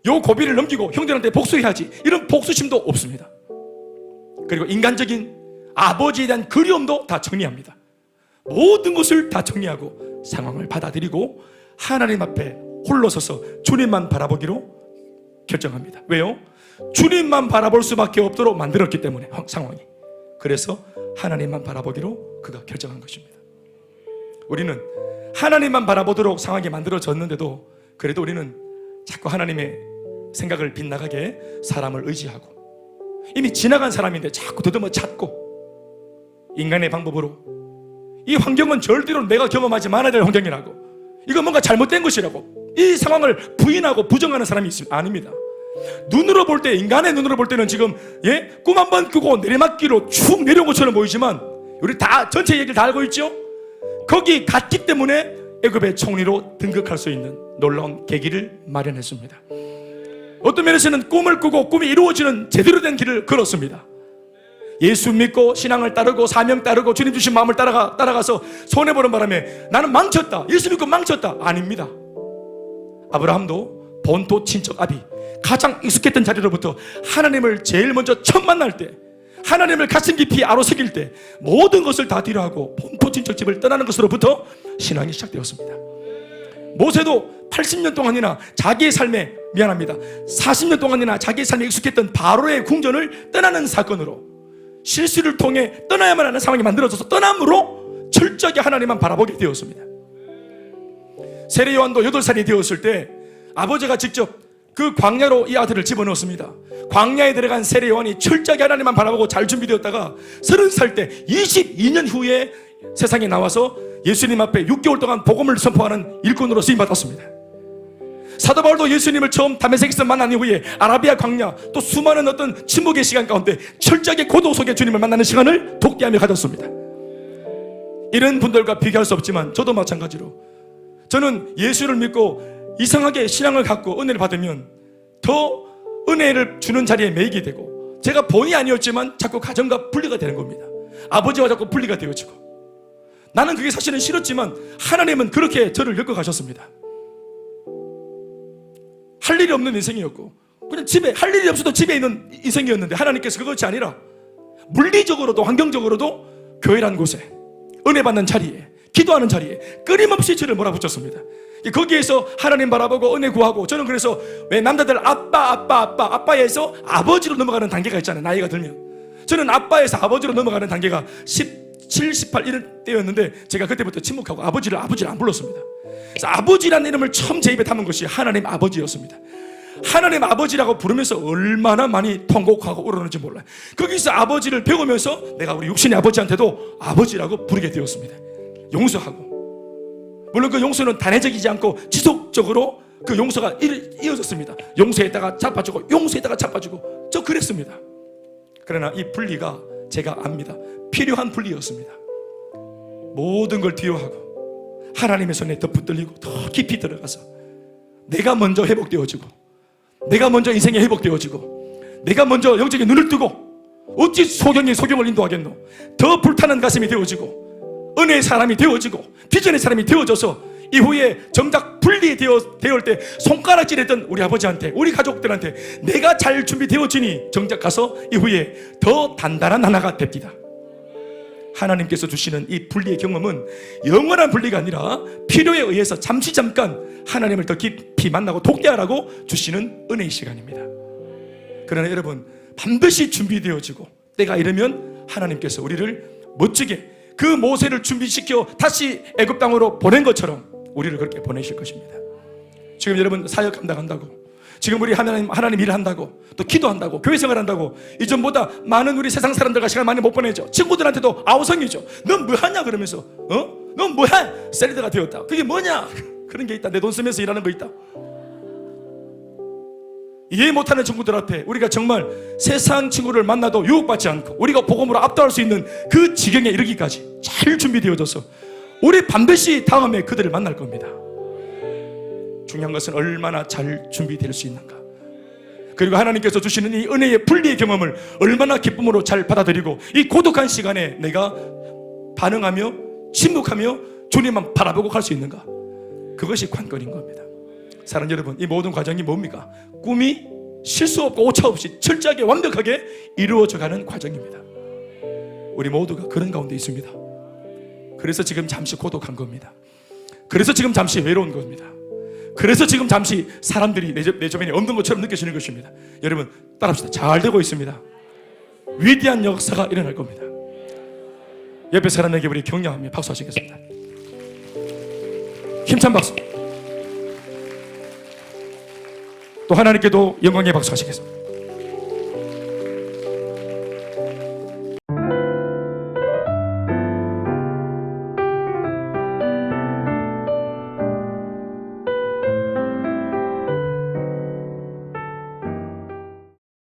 요 고비를 넘기고 형들한테 복수해야지 이런 복수심도 없습니다. 그리고 인간적인 아버지에 대한 그리움도 다 정리합니다. 모든 것을 다 정리하고 상황을 받아들이고 하나님 앞에 홀로 서서 주님만 바라보기로 결정합니다. 왜요? 주님만 바라볼 수밖에 없도록 만들었기 때문에 상황이. 그래서 하나님만 바라보기로 그가 결정한 것입니다. 우리는 하나님만 바라보도록 상황이 만들어졌는데도 그래도 우리는 자꾸 하나님의 생각을 빗나가게 사람을 의지하고 이미 지나간 사람인데 자꾸 더듬어 찾고 인간의 방법으로 이 환경은 절대로 내가 경험하지 말아야 될 환경이라고 이거 뭔가 잘못된 것이라고 이 상황을 부인하고 부정하는 사람이 있습니다. 아닙니다. 눈으로 볼 때, 인간의 눈으로 볼 때는 지금 꿈 한 번 꾸고 내리막길로 쭉 내려온 것처럼 보이지만 우리 다 전체 얘기를 다 알고 있죠? 거기 갔기 때문에 애굽의 총리로 등극할 수 있는 놀라운 계기를 마련했습니다. 어떤 면에서는 꿈을 꾸고 꿈이 이루어지는 제대로 된 길을 걸었습니다. 예수 믿고 신앙을 따르고 사명 따르고 주님 주신 마음을 따라가서 손해보는 바람에 나는 망쳤다, 예수 믿고 망쳤다. 아닙니다. 아브라함도 본토 친척 아비 가장 익숙했던 자리로부터 하나님을 제일 먼저 처음 만날 때 하나님을 가슴 깊이 아로새길 때 모든 것을 다 뒤로하고 본토 친척집을 떠나는 것으로부터 신앙이 시작되었습니다. 모세도 80년 동안이나 자기의 삶에 40년 동안이나 자기의 삶에 익숙했던 바로의 궁전을 떠나는 사건으로 실수를 통해 떠나야만 하는 상황이 만들어져서 떠남으로 철저하게 하나님만 바라보게 되었습니다. 세례 요한도 8살이 되었을 때 아버지가 직접 그 광야로 이 아들을 집어넣었습니다. 광야에 들어간 세례 요한이 철저하게 하나님만 바라보고 잘 준비되었다가 30살 때 22년 후에 세상에 나와서 예수님 앞에 6개월 동안 복음을 선포하는 일꾼으로 쓰임받았습니다. 사도 바울도 예수님을 처음 다메섹에서 만난 이후에 아라비아 광야 또 수많은 어떤 침묵의 시간 가운데 철저하게 고독 속에 주님을 만나는 시간을 독대하며 가졌습니다. 이런 분들과 비교할 수 없지만 저도 마찬가지로 저는 예수를 믿고 이상하게 신앙을 갖고 은혜를 받으면 더 은혜를 주는 자리에 매이게 되고 제가 본의 아니었지만 자꾸 가정과 분리가 되는 겁니다. 아버지와 자꾸 분리가 되어지고 나는 그게 사실은 싫었지만 하나님은 그렇게 저를 엮어 가셨습니다. 할 일이 없는 인생이었고 그냥 집에 할 일이 없어도 집에 있는 인생이었는데 하나님께서 그것이 아니라 물리적으로도 환경적으로도 교회라는 곳에 은혜 받는 자리에 기도하는 자리에 끊임없이 저를 몰아붙였습니다. 거기에서 하나님 바라보고 은혜 구하고 저는 그래서 왜 남자들 아빠에서 아버지로 넘어가는 단계가 있잖아요. 나이가 들면 저는 아빠에서 아버지로 넘어가는 단계가 17, 18 이런 때였는데 제가 그때부터 침묵하고 아버지를 안 불렀습니다. 그래서 아버지라는 이름을 처음 제 입에 담은 것이 하나님 아버지였습니다. 하나님 아버지라고 부르면서 얼마나 많이 통곡하고 울었는지 몰라요. 거기서 아버지를 배우면서 내가 우리 육신의 아버지한테도 아버지라고 부르게 되었습니다. 용서하고 물론 그 용서는 단회적이지 않고 지속적으로 그 용서가 이어졌습니다. 용서했다가 잡아주고 용서했다가 잡아주고 저 그랬습니다. 그러나 이 분리가 제가 압니다. 필요한 분리였습니다. 모든 걸 뒤로하고 하나님의 손에 더 붙들리고 더 깊이 들어가서 내가 먼저 회복되어지고, 내가 먼저 인생에 회복되어지고, 내가 먼저 영적인 눈을 뜨고, 어찌 소경이 소경을 인도하겠노? 더 불타는 가슴이 되어지고, 은혜의 사람이 되어지고, 비전의 사람이 되어져서 이후에 정작 분리되을 때 손가락질했던 우리 아버지한테, 우리 가족들한테 내가 잘 준비되어지니 정작 가서 이후에 더 단단한 하나가 됩니다. 하나님께서 주시는 이 분리의 경험은 영원한 분리가 아니라 필요에 의해서 잠깐 하나님을 더 깊이 만나고 독대하라고 주시는 은혜의 시간입니다. 그러나 여러분, 반드시 준비되어지고 때가 이르면 하나님께서 우리를 멋지게 그 모세를 준비시켜 다시 애굽 땅으로 보낸 것처럼 우리를 그렇게 보내실 것입니다. 지금 여러분 사역 감당한다고, 지금 우리 하나님 일을 한다고, 또 기도한다고, 교회 생활 한다고 이전보다 많은 우리 세상 사람들과 시간 많이 못 보내죠. 친구들한테도 아우성이죠. 넌 뭐하냐 그러면서, 넌 뭐야? 셀리드가 되었다. 그게 뭐냐? 그런 게 있다. 내 돈 쓰면서 일하는 거 있다. 이해 못하는 친구들 앞에 우리가 정말 세상 친구를 만나도 유혹받지 않고 우리가 복음으로 압도할 수 있는 그 지경에 이르기까지 잘 준비되어져서 우리 반드시 다음에 그들을 만날 겁니다. 중요한 것은 얼마나 잘 준비될 수 있는가, 그리고 하나님께서 주시는 이 은혜의 분리의 경험을 얼마나 기쁨으로 잘 받아들이고 이 고독한 시간에 내가 반응하며 침묵하며 주님만 바라보고 갈 수 있는가, 그것이 관건인 겁니다. 사랑하는 여러분, 이 모든 과정이 뭡니까? 꿈이 실수 없고 오차 없이 철저하게 완벽하게 이루어져가는 과정입니다. 우리 모두가 그런 가운데 있습니다. 그래서 지금 잠시 고독한 겁니다. 그래서 지금 잠시 외로운 겁니다. 그래서 지금 잠시 사람들이 내 주변에 없는 것처럼 느껴지는 것입니다. 여러분 따라합시다. 잘 되고 있습니다. 위대한 역사가 일어날 겁니다. 옆에 사람에게 우리 격려하며 박수하시겠습니다. 힘찬 박수. 또 하나님께도 영광의 박수 하시겠습니다.